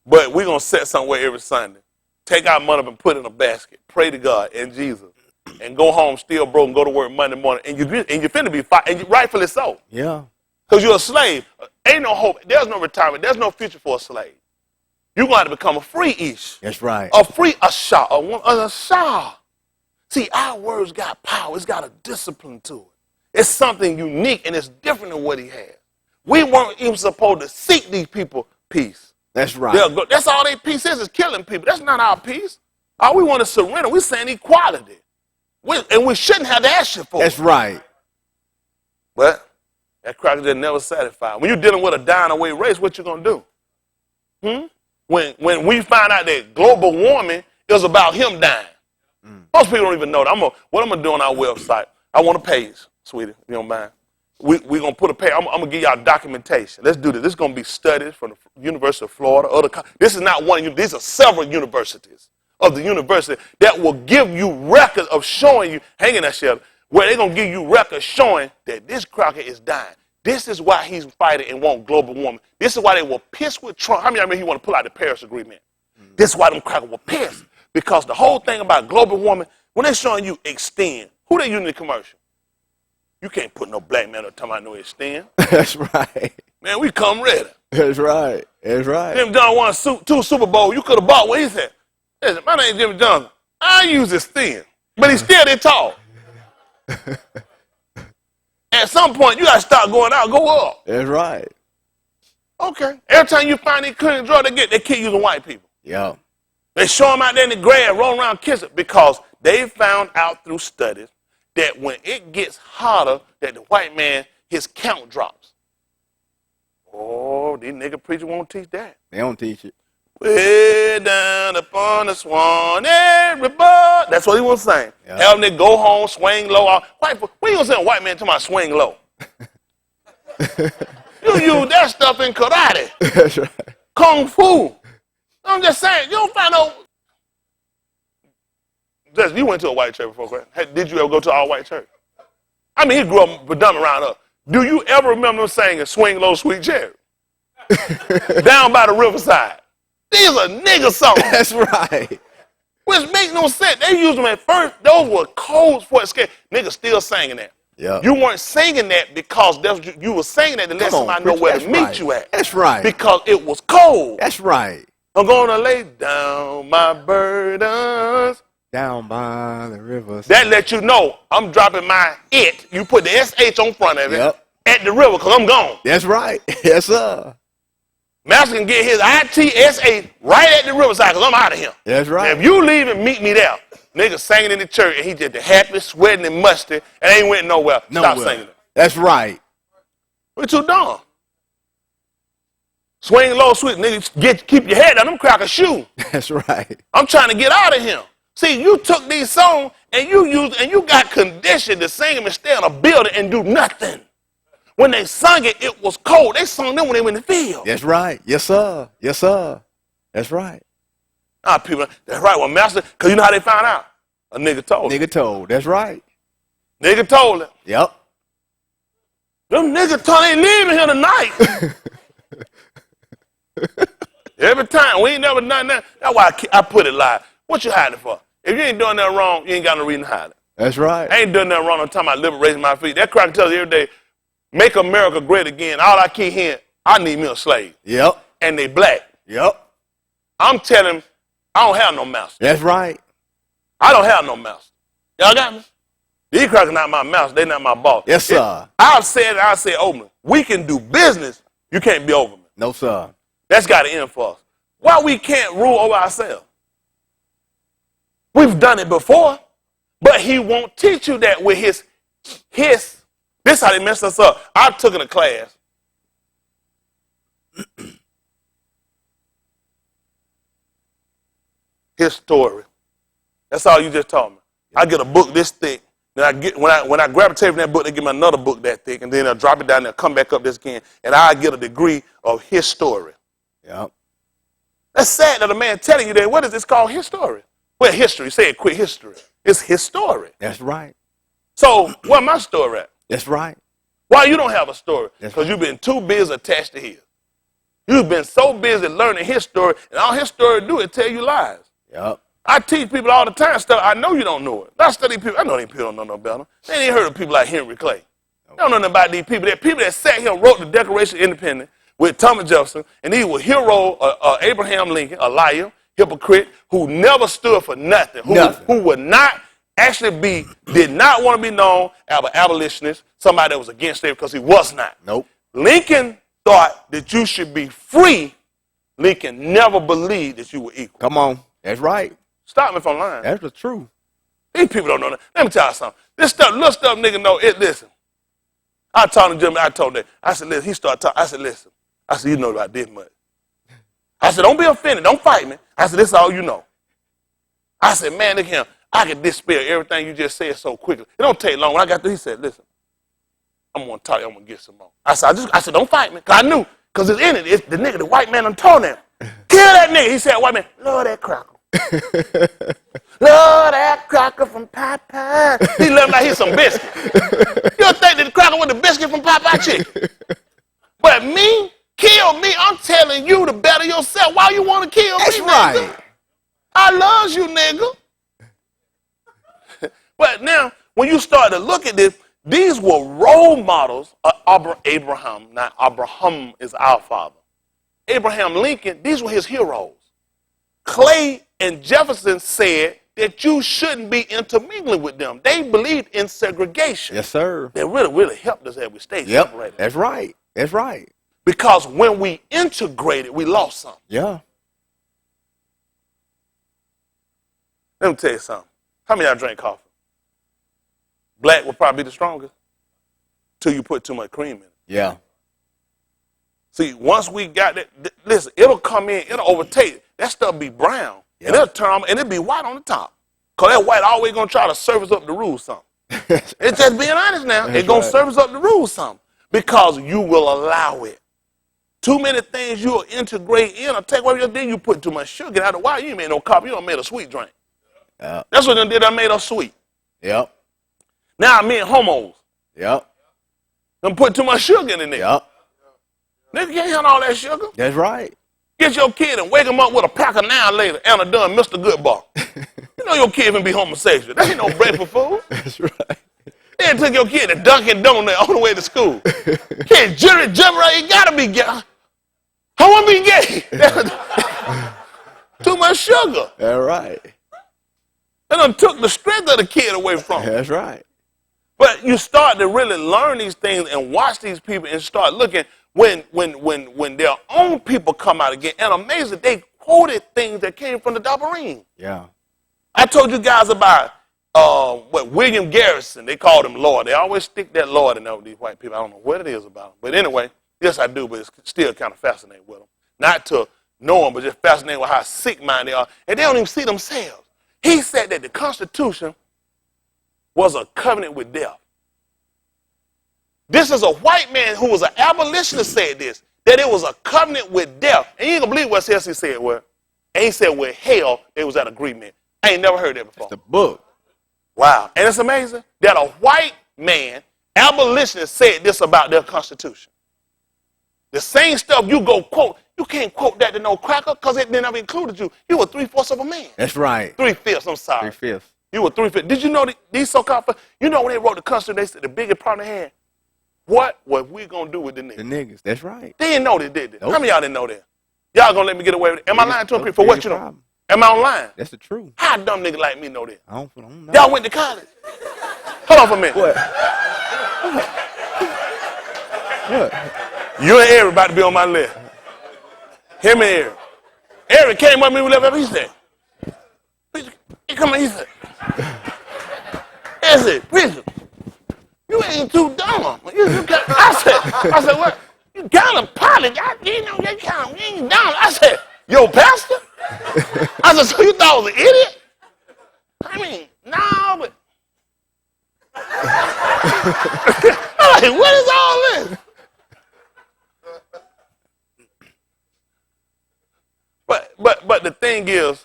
Speaker 1: But we're going to set somewhere every Sunday. Take our money up and put it in a basket. Pray to God and Jesus. And go home still broke and go to work Monday morning. And you're finna be fired. And rightfully so.
Speaker 2: Yeah.
Speaker 1: Because you're a slave. Ain't no hope. There's no retirement. There's no future for a slave. You're going to have to become a free ish.
Speaker 2: That's right.
Speaker 1: A free ashah. A shah. See, our words got power. It's got a discipline to it. It's something unique and it's different than what he has. We weren't even supposed to seek these people peace.
Speaker 2: That's right.
Speaker 1: That's all their peace is killing people. That's not our peace. All we want to surrender. We're saying equality. And we shouldn't have to ask you for it.
Speaker 2: That's right.
Speaker 1: But that cracker just never satisfied. When you're dealing with a dying away race, what you going to do? When we find out that global warming is about him dying. Most people don't even know that. What I'm going to do on our website, I want a page, sweetie, if you don't mind. We're going to put a page. I'm going to give y'all documentation. Let's do this. This is going to be studies from the University of Florida. This is not one. These are several universities of the university that will give you records of showing you, hanging that shelter, where they're going to give you records showing that this cracker is dying. This is why he's fighting and want global warming. This is why they were pissed with Trump. How many of you remember he want to pull out the Paris Agreement? This is why them crackers were pissed. Because the whole thing about global warming, when they're showing you extend, who they using in the commercial? You can't put no black man up talking about no extend.
Speaker 2: That's right.
Speaker 1: Man, we come ready.
Speaker 2: That's right. That's right.
Speaker 1: Jimmy Johnson won 2 Super Bowls. You could have bought what he said. Listen, my name's Jimmy Johnson. I use extend, but he's still that tall. At some point, you got to start going out, go up.
Speaker 2: That's right.
Speaker 1: Okay. Every time you find they couldn't draw, they keep using white people.
Speaker 2: Yeah.
Speaker 1: They show them out there in the grass, rolling around kissing, because they found out through studies that when it gets hotter, that the white man, his count drops. Oh, these nigga preachers won't teach that.
Speaker 2: They don't teach it.
Speaker 1: Way down upon the swan, everybody. That's what he was saying.
Speaker 2: Yep.
Speaker 1: Have them go home, swing low. When you gonna say a white man talking about swing low? You use that stuff in karate.
Speaker 2: That's right.
Speaker 1: Kung Fu. I'm just saying, you don't find no. Just, you went to a white church before, correct? Did you ever go to an all-white church? I mean, he grew up predominantly around us. Do you ever remember them singing "Swing Low, Sweet Cherry"? Down by the riverside. These are nigga songs.
Speaker 2: That's right.
Speaker 1: Which make no sense. They used them at first. Those were codes for escape. Niggas still singing that.
Speaker 2: Yeah.
Speaker 1: You weren't singing that because you were singing that to let somebody know where to meet you at.
Speaker 2: That's right.
Speaker 1: Because it was cold.
Speaker 2: That's right.
Speaker 1: I'm gonna lay down my burdens.
Speaker 2: Down by the river.
Speaker 1: That lets you know I'm dropping my it. You put the SH on front of it.
Speaker 2: Yep.
Speaker 1: At the river because I'm gone.
Speaker 2: That's right. Yes, sir.
Speaker 1: Master can get his ITSA right at the riverside because I'm out of here.
Speaker 2: That's right.
Speaker 1: Now, if you leave and meet me there, nigga singing in the church and he just the happy, sweating, and musty and ain't went nowhere. Stop singing it.
Speaker 2: That's right.
Speaker 1: We're too dumb. Swing low, sweet nigga. Keep your head down. Them crackers shoe.
Speaker 2: That's right.
Speaker 1: I'm trying to get out of here. See, you took these songs and you got conditioned to sing them and stay in a building and do nothing. When they sung it, it was cold. They sung them when they were in the field.
Speaker 2: That's right. Yes, sir. Yes, sir. That's right.
Speaker 1: People, that's right. Well, Master, because you know how they found out? A nigga told him.
Speaker 2: Nigga told. That's right.
Speaker 1: Nigga told him.
Speaker 2: Yep.
Speaker 1: Them niggas told they leaving here tonight. Every time. We ain't never done that. That's why I put it live. What you hiding for? If you ain't doing nothing wrong, you ain't got no reason to hide it.
Speaker 2: That's right.
Speaker 1: I ain't doing nothing wrong. I'm talking about liberating my feet. That cracker tells you every day, make America great again. All I keep hearing, I need me a slave.
Speaker 2: Yep.
Speaker 1: And they black.
Speaker 2: Yep.
Speaker 1: I'm telling them, I don't have no master.
Speaker 2: That's right.
Speaker 1: I don't have no master. Y'all got me? These crackers not my master. They not my boss.
Speaker 2: Yes, sir.
Speaker 1: I'll say openly, we can do business. You can't be over me.
Speaker 2: No, sir. That's
Speaker 1: got to end for us. Why we can't rule over ourselves? We've done it before, but he won't teach you that with his. This is how they messed us up. I took in a class. His story. That's all you just told me. I get a book this thick. Then I get when I gravitate from that book, they give me another book that thick, and then I'll drop it down there, come back up this again, and I get a degree of his story.
Speaker 2: Yep.
Speaker 1: That's sad that a man telling you that. What is this called? His story. Well, history. Say it quick. History. It's his story.
Speaker 2: That's right.
Speaker 1: So where my story at?
Speaker 2: That's right.
Speaker 1: Why you don't have a story?
Speaker 2: That's
Speaker 1: Because you've been too busy attached to his. You've been so busy learning his story, and all his story do is tell you lies.
Speaker 2: Yep.
Speaker 1: I teach people all the time stuff. I know you don't know it. I study people. I know these people don't know no better. They ain't heard of people like Henry Clay. They don't know nothing about these people. They're people that sat here and wrote the Declaration of Independence with Thomas Jefferson, and he was hero Abraham Lincoln, a liar, hypocrite, who never stood for nothing, who would not actually did not want to be known as an abolitionist, somebody that was against slavery, because he was not.
Speaker 2: Nope.
Speaker 1: Lincoln thought that you should be free. Lincoln never believed that you were equal.
Speaker 2: Come on. That's right.
Speaker 1: Stop me if I'm lying.
Speaker 2: That's the truth.
Speaker 1: These people don't know that. Let me tell you something. This stuff, little stuff nigga know it. Listen. I told him, I told that. I said, listen, he started talking. I said, listen. I said, you know about this much. I said, don't be offended. Don't fight me. I said, this is all you know. I said, man, look here. I can dispel everything you just said so quickly. It don't take long. When I got through, he said, listen, I'm going to talk to you. I'm going to get some more. I said, don't fight me. Because I knew. Because it's in it. It's the nigga, the white man, I'm telling him. Kill that nigga. He said, white man, love that cracker. Love that cracker from Popeye. He looked like he's some biscuit. You don't think that the cracker was the biscuit from Popeye chicken? But me, kill me. I'm telling you to better yourself. Why you want to kill
Speaker 2: That's
Speaker 1: me,
Speaker 2: right.
Speaker 1: nigga? I love you, nigga. But now, when you start to look at this, these were role models of Abraham. Now, Abraham is our father. Abraham Lincoln, these were his heroes. Clay and Jefferson said that you shouldn't be intermingling with them. They believed in segregation.
Speaker 2: Yes, sir.
Speaker 1: That really helped us as we stayed separated.
Speaker 2: That's right. That's right.
Speaker 1: Because when we integrated, we lost something.
Speaker 2: Yeah.
Speaker 1: Let me tell you something. How many of y'all drink coffee? Black will probably be the strongest till you put too much cream in it.
Speaker 2: Yeah.
Speaker 1: See, once we got that, listen, it'll come in, it'll overtake. That stuff be brown.
Speaker 2: Yeah.
Speaker 1: And it'll turn, and it'll be white on the top. Because that white always going to try to service up the rules something. It's just being honest now. It's going to service up the rules something. Because you will allow it. Too many things you'll integrate in or take away your thing. You put too much sugar out of the why you ain't made no coffee. You done made a sweet drink.
Speaker 2: Yep.
Speaker 1: That's what they did. I made us sweet.
Speaker 2: Yep.
Speaker 1: Now I mean homos.
Speaker 2: Yep.
Speaker 1: Them put too much sugar in there.
Speaker 2: Yep.
Speaker 1: Nigga can't handle all that sugar.
Speaker 2: That's right.
Speaker 1: Get your kid and wake him up with a pack of now later and a done Mr. Goodbar. You know your kid can be homosexual. That ain't no breakfast food.
Speaker 2: That's right.
Speaker 1: Then took your kid to Dunkin' Donut on the way to school. Kid jury, you gotta be gay. I want to be gay. Too much sugar.
Speaker 2: That's right.
Speaker 1: They done took the strength of the kid away from him.
Speaker 2: That's right.
Speaker 1: But you start to really learn these things and watch these people and start looking when their own people come out again. And amazing, they quoted things that came from the Dabarim.
Speaker 2: Yeah.
Speaker 1: I told you guys about William Garrison. They called him Lord. They always stick that Lord in there with these white people. I don't know what it is about them. But anyway, yes, I do, but it's still kind of fascinating with them. Not to know them, but just fascinating with how sick-minded they are. And they don't even see themselves. He said that the Constitution was a covenant with death. This is a white man who was an abolitionist said this, that it was a covenant with death. And you ain't gonna believe what else he said, well. And he said with hell, it was an agreement. I ain't never heard that before.
Speaker 2: It's the book.
Speaker 1: Wow. And it's amazing that a white man, abolitionist, said this about their Constitution. The same stuff you go quote, you can't quote that to no cracker because it never included you. You were 3/4 of a man.
Speaker 2: That's right.
Speaker 1: 3/5, I'm sorry.
Speaker 2: 3/5.
Speaker 1: You were 3/5. Did you know these so-called, you know when they wrote the Constitution, they said the biggest problem they had, what were we going to do with the niggas?
Speaker 2: The niggas. That's right.
Speaker 1: They didn't know they did that.
Speaker 2: Nope.
Speaker 1: How many of y'all didn't know that? Y'all going to let me get away with it? Am I lying to them for what you know?
Speaker 2: Problem.
Speaker 1: Am I online?
Speaker 2: That's the truth.
Speaker 1: How a dumb nigga like me know that?
Speaker 2: I don't know.
Speaker 1: Y'all went to college. Hold on for a minute.
Speaker 2: What? What?
Speaker 1: You and Eric about to be on my list. Him and Eric. Eric came up to me with that. He said, he come in, he said, Bishop, you ain't too dumb. I said, what? You kind of poly. You know, you ain't dumb. I said, yo, pastor? I said, so you thought I was an idiot? I mean, no, but. I'm like, what is all this? But the thing is,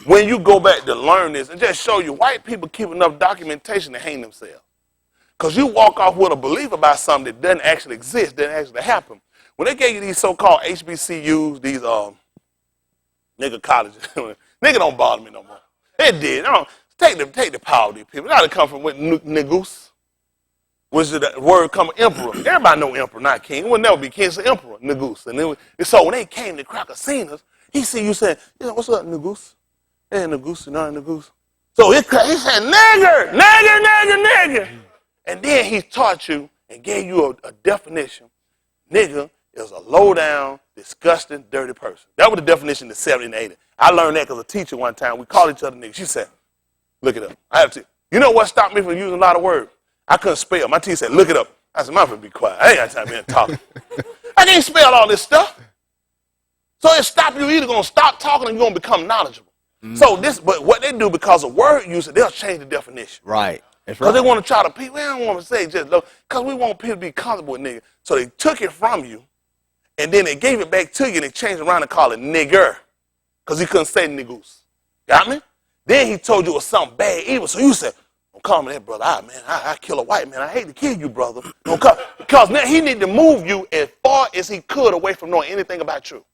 Speaker 1: when you go back to learn this and just show you, white people keep enough documentation to hang themselves. Because you walk off with a belief about something that doesn't actually exist, doesn't actually happen. When they gave you these so-called HBCUs, these nigga colleges, nigga don't bother me no more. They did. Take the power of these people. Now they come from with niggus, which is the word come emperor. Everybody know emperor, not king. It will never be king, it's an emperor, niggus. And so when they came to crack a seniors, he see you saying, yeah, what's up, niggus? Hey, niggus, not niggus. So he said, nigger. And then he taught you and gave you a definition. Nigger is a low-down, disgusting, dirty person. That was the definition in the 70s and 80s. I learned that because a teacher one time, we called each other niggas. She said, look it up. I have to. You know what stopped me from using a lot of words? I couldn't spell. My teacher said, look it up. I said, my friend, be quiet. I ain't got time to be talking. I can't spell all this stuff. So it stops you either going to stop talking or you're going to become knowledgeable. So but what they do because of word use, they'll change the definition.
Speaker 2: Right. That's
Speaker 1: Because
Speaker 2: right.
Speaker 1: they want to try to, we don't want to say just, because we want people to be comfortable with nigga. So they took it from you, and then they gave it back to you, and they changed it around and called it nigger. Because he couldn't say niggas. Got me? Then he told you it was something bad, evil. So you said, don't call me that, brother. I kill a white man. I hate to kill you, brother. Don't call. Because now he need to move you as far as he could away from knowing anything about you.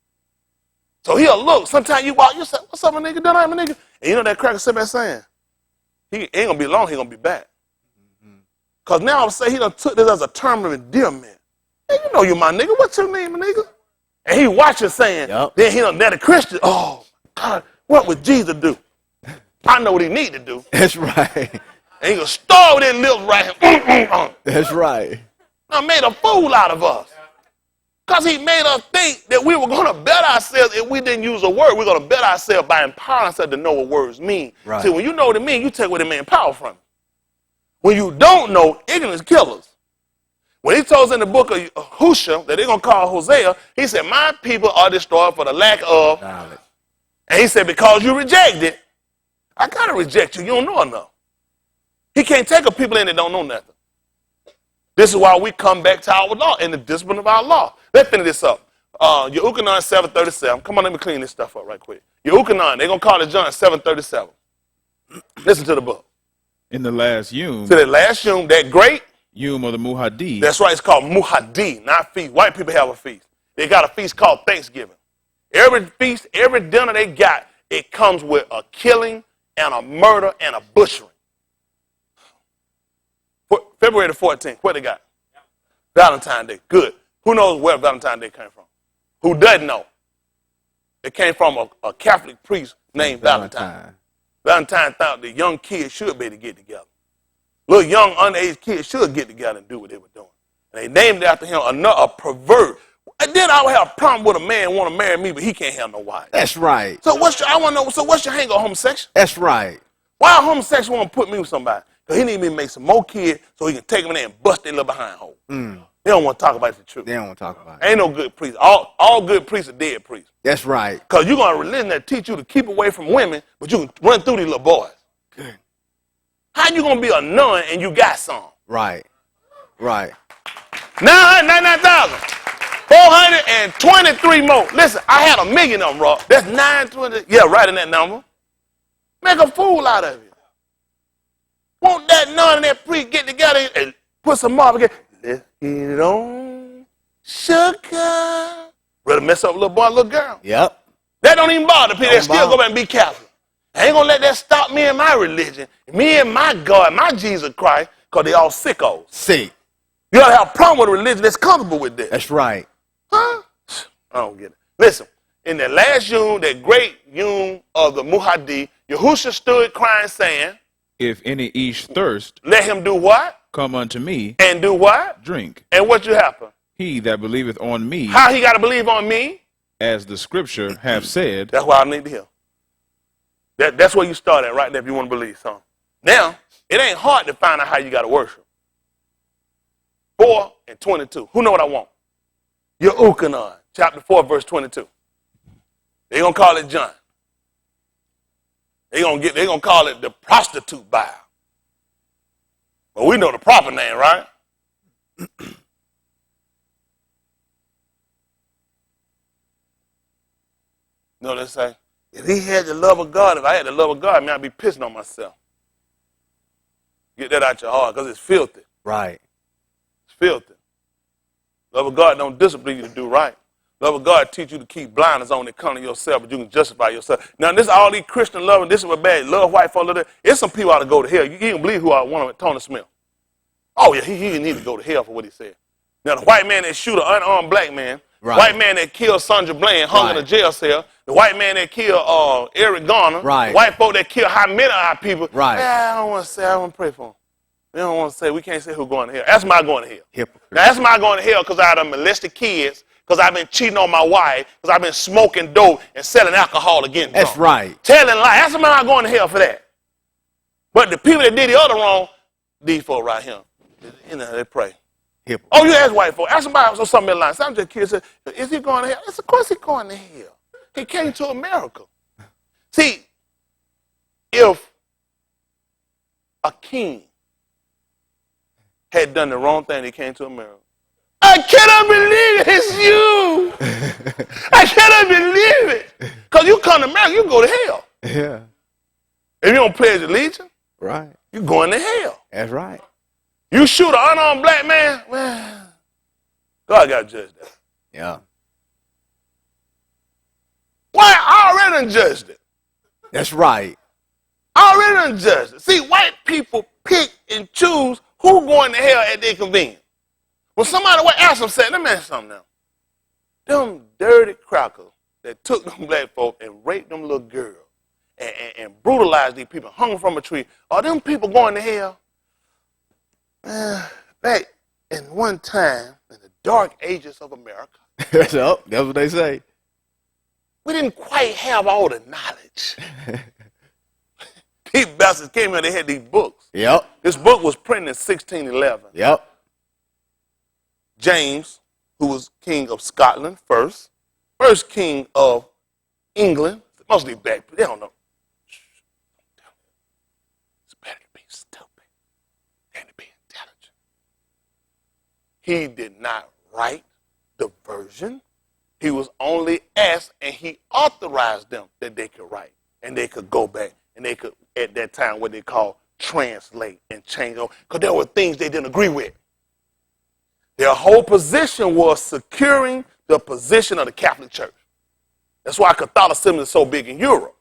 Speaker 1: So he'll look. Sometimes you walk, you say, what's up, my nigga? Done, I'm a nigga. And you know that cracker sit back saying, he ain't going to be long, he going to be back. Because now I would say he done took this as a term of endearment. Hey, you know you my nigga. What's your name, my nigga? And he watching saying, then he done let a Christian, oh, God, what would Jesus do? I know what he need to do.
Speaker 2: That's right.
Speaker 1: And he gonna starve with his lips right here.
Speaker 2: That's right.
Speaker 1: I made a fool out of us. Because he made us think that we were going to better ourselves if we didn't use a word. We're going to better ourselves by empowering ourselves to know what words mean.
Speaker 2: Right.
Speaker 1: See, when you know what it means, you take what it means power from it. When you don't know, ignorance kills us. When he told us in the book of Hosea that they're going to call Hosea, he said, my people are destroyed for the lack of
Speaker 2: knowledge.
Speaker 1: And he said, because you reject it, I got to reject you. You don't know enough. He can't take a people in that don't know nothing. This is why we come back to our law and the discipline of our law. Let's finish this up. Yehukanan 7:37. Come on, let me clean this stuff up right quick. Yehukanan, they're going to call it John 7:37. Listen to the book.
Speaker 3: In the last yom.
Speaker 1: To the last yom, that great.
Speaker 3: Yom of the Muhadi.
Speaker 1: That's right, it's called Muhadi, not feast. White people have a feast. They got a feast called Thanksgiving. Every feast, every dinner they got, it comes with a killing and a murder and a butchering. February the 14th, what they got? Valentine's Day. Good. Who knows where Valentine's Day came from? Who doesn't know? It came from a Catholic priest named Valentine. Valentine thought the young kids should be able to get together. Little young underage kids should get together and do what they were doing. And they named after him a pervert. And then I would have a problem with a man want to marry me, but he can't have no wife.
Speaker 2: That's right.
Speaker 1: So what's your hang on homosexual?
Speaker 2: That's right.
Speaker 1: Why a homosexual want to put me with somebody? Because he need me to make some more kids so he can take them in there and bust their little behind hole. They don't want to talk about the truth.
Speaker 2: They don't want to talk about it.
Speaker 1: Ain't no good priest. All good priests are dead priests.
Speaker 2: That's right.
Speaker 1: Because you're going to religion that teach you to keep away from women, but you can run through these little boys.
Speaker 2: Good.
Speaker 1: How you going to be a nun and you got some?
Speaker 2: Right. Right.
Speaker 1: 999,000. 423 more. Listen, I had 1 million of them, Rob. That's 920. Yeah, right in that number. Make a fool out of you. Won't that nun and that priest get together and put some more together? Let's get it on. Sugar. Rather mess up a little boy, little girl.
Speaker 2: Yep.
Speaker 1: That don't even bother people. They still go back and be Catholic. I ain't going to let that stop me and my religion, me and my God, my Jesus Christ, because they all sickos.
Speaker 2: Sick.
Speaker 1: You ought to have a problem with a religion that's comfortable with this.
Speaker 2: That's right.
Speaker 1: Huh? I don't get it. Listen, in the last yom, that great yom of the Muhadi, Yahushua stood crying, saying,
Speaker 3: if any ish thirst,
Speaker 1: let him do what?
Speaker 3: come unto me.
Speaker 1: And do what?
Speaker 3: Drink.
Speaker 1: And what you happen?
Speaker 3: He that believeth on me.
Speaker 1: How he got to believe on me?
Speaker 3: As the scripture have said.
Speaker 1: That's why I need to hear. That's where you start at right there if you want to believe something. Now, it ain't hard to find out how you got to worship. 4 and 22. Who know what I want? Yehukanan, chapter 4, verse 22. They're going to call it John. They're going to call it the prostitute Bible. But we know the proper name, right? No, they say, if he had the love of God, if I had the love of God, man, I'd be pissing on myself. Get that out your heart because it's filthy.
Speaker 2: Right.
Speaker 1: It's filthy. Love of God don't discipline you to do right. Love of God teach you to keep blinders on and come to yourself, but you can justify yourself. Now, this all these Christian loving, this is what bad. Love white folk. It's some people ought to go to hell. You can't believe who I want Tony Smith. Oh, yeah, he need to go to hell for what he said. Now, the white man that shoot an unarmed black man,
Speaker 2: right.
Speaker 1: White man that killed Sandra Bland, hung in a jail cell, the white man that killed Eric Garner,
Speaker 2: right.
Speaker 1: The white folk that killed how many of our people.
Speaker 2: Right.
Speaker 1: I don't want to say, I want to pray for them. We don't want to say, we can't say who's going to hell. That's my going to hell.
Speaker 2: Hypocrite.
Speaker 1: Now, that's my going to hell because I done molested kids, because I've been cheating on my wife, because I've been smoking dope and selling alcohol again.
Speaker 2: That's right.
Speaker 1: Telling lies. That's my going to hell for that. But the people that did the other wrong, these folk right here, you know, they pray.
Speaker 2: Hypocrite.
Speaker 1: Oh, you ask white folks. Ask somebody or something in line. So I'm just curious. Is he going to hell? Yes, of course he's going to hell. He came to America. See, if a king had done the wrong thing, he came to America. I cannot believe it's you. I cannot believe it. Because you come to America, you go to hell.
Speaker 2: Yeah.
Speaker 1: If you don't pledge allegiance,
Speaker 2: Right.
Speaker 1: you're going to hell.
Speaker 2: That's right.
Speaker 1: You shoot an unarmed black man, well, God got to judge that.
Speaker 2: Yeah.
Speaker 1: Why? I already done judged it.
Speaker 2: That's right.
Speaker 1: I already done judged it. See, white people pick and choose who going to hell at their convenience. When somebody would ask them, say, let me ask you something now. Them dirty crackers that took them black folk and raped them little girls and brutalized these people, hung them from a tree, are them people going to hell? Back in one time, in the dark ages of America,
Speaker 2: That's what they say.
Speaker 1: we didn't quite have all the knowledge. These bastards came here, they had these books.
Speaker 2: Yep.
Speaker 1: This book was printed in 1611.
Speaker 2: Yep.
Speaker 1: James, who was king of Scotland first king of England, mostly black, they don't know. It's better to be stupid than to be intelligent. He did not write the version. He was only asked, and he authorized them that they could write, and they could go back, and they could, at that time, what they call translate and change over, because there were things they didn't agree with. Their whole position was securing the position of the Catholic Church. That's why Catholicism is so big in Europe.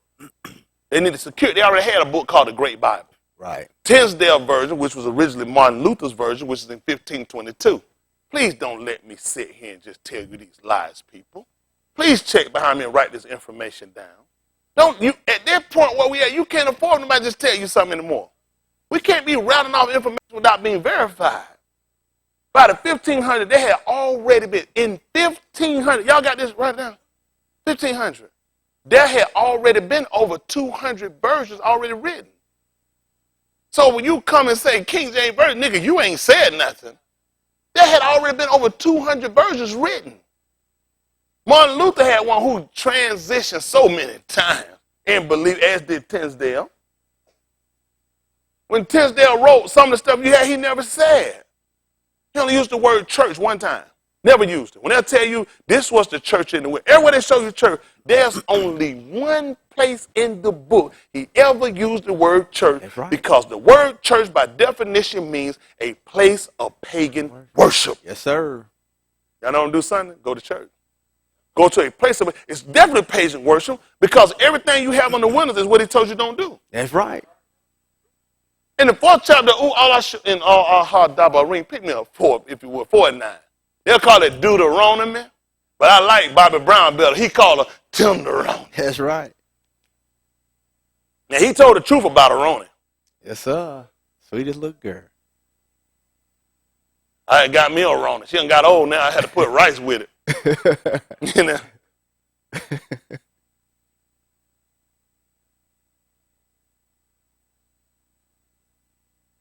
Speaker 1: They needed to secure. They already had a book called the Great Bible.
Speaker 2: Right.
Speaker 1: Tinsdale version, which was originally Martin Luther's version, which is in 1522. Please don't let me sit here and just tell you these lies, people. Please check behind me and write this information down. Don't you at that point where we at, you can't afford nobody to just tell you something anymore. We can't be rattling off information without being verified. By the 1500, they had already been, in 1500, y'all got this right now? 1500. There had already been over 200 versions already written. So when you come and say King James Version, nigga, you ain't said nothing. There had already been over 200 versions written. Martin Luther had one who transitioned so many times and believed, as did Tinsdale. When Tinsdale wrote some of the stuff you had, he never said. He only used the word church one time. Never used it. When they'll tell you this was the church in the world, everywhere they show you church, there's only one place in the book he ever used the word church.
Speaker 2: That's right.
Speaker 1: Because the word church by definition means a place of pagan worship.
Speaker 2: Yes, sir.
Speaker 1: Y'all know what to do Sunday? Go to church. Go to a place of, it's definitely pagan worship because everything you have on the windows is what he told you don't do.
Speaker 2: That's right.
Speaker 1: In the 4th chapter, in Dabarim, pick me up 4, if you will, 4 and 9. They'll call it Deuteronomy, but I like Bobby Brown better. He called it Tenderoni.
Speaker 2: That's right.
Speaker 1: Now, he told the truth about Aroni.
Speaker 2: Yes, sir. Sweetest little girl.
Speaker 1: I got me a Aroni. She done got old now. I had to put rice with it. You know?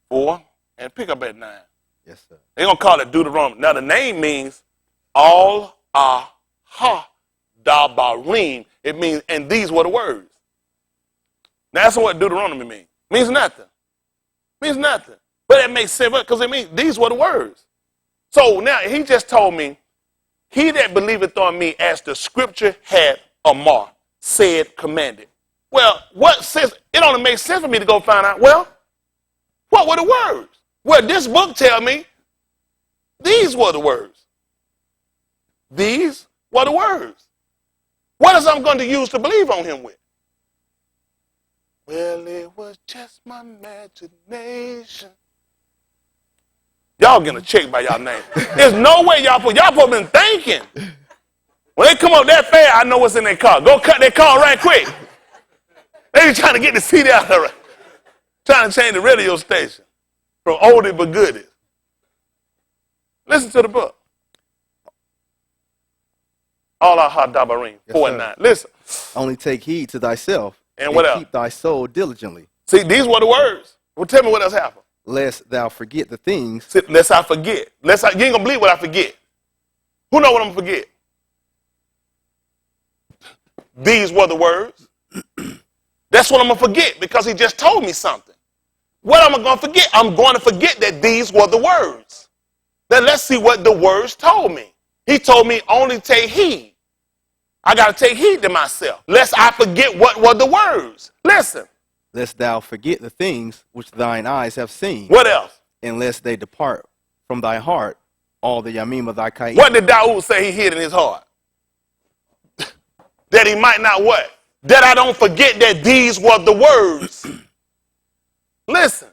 Speaker 1: Four, and pick up at 9.
Speaker 2: Yes, sir.
Speaker 1: They're going to call it Deuteronomy. Now, the name means all aha dabarim. It means, and these were the words. Now, that's what Deuteronomy means. Means nothing. Means nothing. But it makes sense because it means these were the words. So now he just told me, he that believeth on me, as the scripture had Amar, said, commanded. Well, what sense? It only makes sense for me to go find out, well, what were the words? Well, this book tell me these were the words. These were the words. What is I'm going to use to believe on him with? Well, it was just my imagination. Y'all getting a check by y'all name. There's no way y'all been thinking. When they come up that fast, I know what's in their car. Go cut their car right quick. They just trying to get the CD out of it. Trying to change the radio station from oldie but goodie. Listen to the book. All our hot dabarim, 4 and 9. Listen.
Speaker 2: Only take heed to thyself
Speaker 1: and what else?
Speaker 2: Keep thy soul diligently.
Speaker 1: See, these were the words. Well, tell me what else happened.
Speaker 2: lest thou forget the things.
Speaker 1: See, lest I forget. You ain't going to believe what I forget. Who know what I'm going to forget? These were the words. That's what I'm going to forget because he just told me something. What am I going to forget? I'm going to forget that these were the words. Now let's see what the words told me. He told me only take heed. I got to take heed to myself, lest I forget what were the words. Listen.
Speaker 2: Lest thou forget the things which thine eyes have seen.
Speaker 1: What else?
Speaker 2: And lest they depart from thy heart all the yamim of thy kaim.
Speaker 1: What did Daud say he hid in his heart? That he might not what? That I don't forget that these were the words. Listen.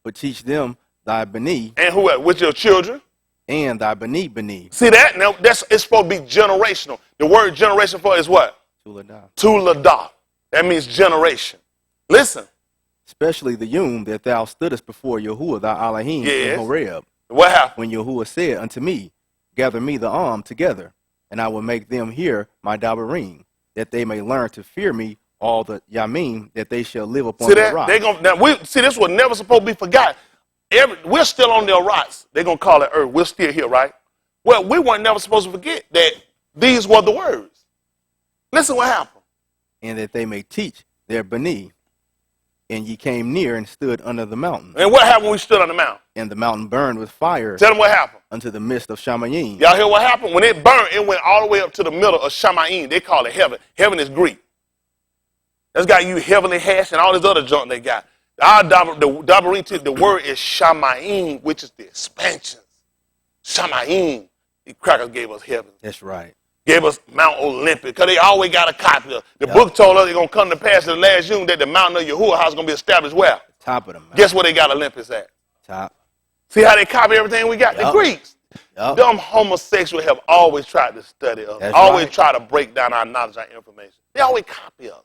Speaker 2: But teach them thy beni.
Speaker 1: And who else? With your children.
Speaker 2: And thy beni.
Speaker 1: See that? Now it's supposed to be generational. The word generation for is what?
Speaker 2: Tuladah.
Speaker 1: Tuladah. That means generation. Listen.
Speaker 2: Especially the yom that thou stoodest before Yahuwah thy Elohim in Horeb.
Speaker 1: What happened?
Speaker 2: When Yahuwah said unto me, gather me the arm together, and I will make them hear my dabarim, that they may learn to fear me all the yamim, that they shall live upon the rock.
Speaker 1: This was never supposed to be forgotten. We're still on the rocks. They're going to call it earth. We're still here, right? Well, we weren't never supposed to forget that these were the words. Listen what happened.
Speaker 2: And that they may teach their beni. And ye came near and stood under the mountain.
Speaker 1: And what happened when we stood on the mountain?
Speaker 2: And the mountain burned with fire.
Speaker 1: Tell them what happened.
Speaker 2: Unto the midst of Shamayim.
Speaker 1: Y'all hear what happened? When it burned, it went all the way up to the middle of Shamayim. They call it heaven. Heaven is Greek. That's got you heavenly hash and all this other junk they got. The word is Shamayim, which is the expansions. Shamayim. The crackers gave us heaven.
Speaker 2: That's right.
Speaker 1: Gave us Mount Olympus, because they always got a copy of. The book told us it's going to come to pass in the last June that the mountain of Yahuwah house is going to be established where?
Speaker 2: Top of the mountain.
Speaker 1: Guess where they got Olympus at?
Speaker 2: Top.
Speaker 1: See how they copy everything we got? The Greeks. Them homosexuals have always tried to study us. Always try to break down our knowledge, our information. They always copy us.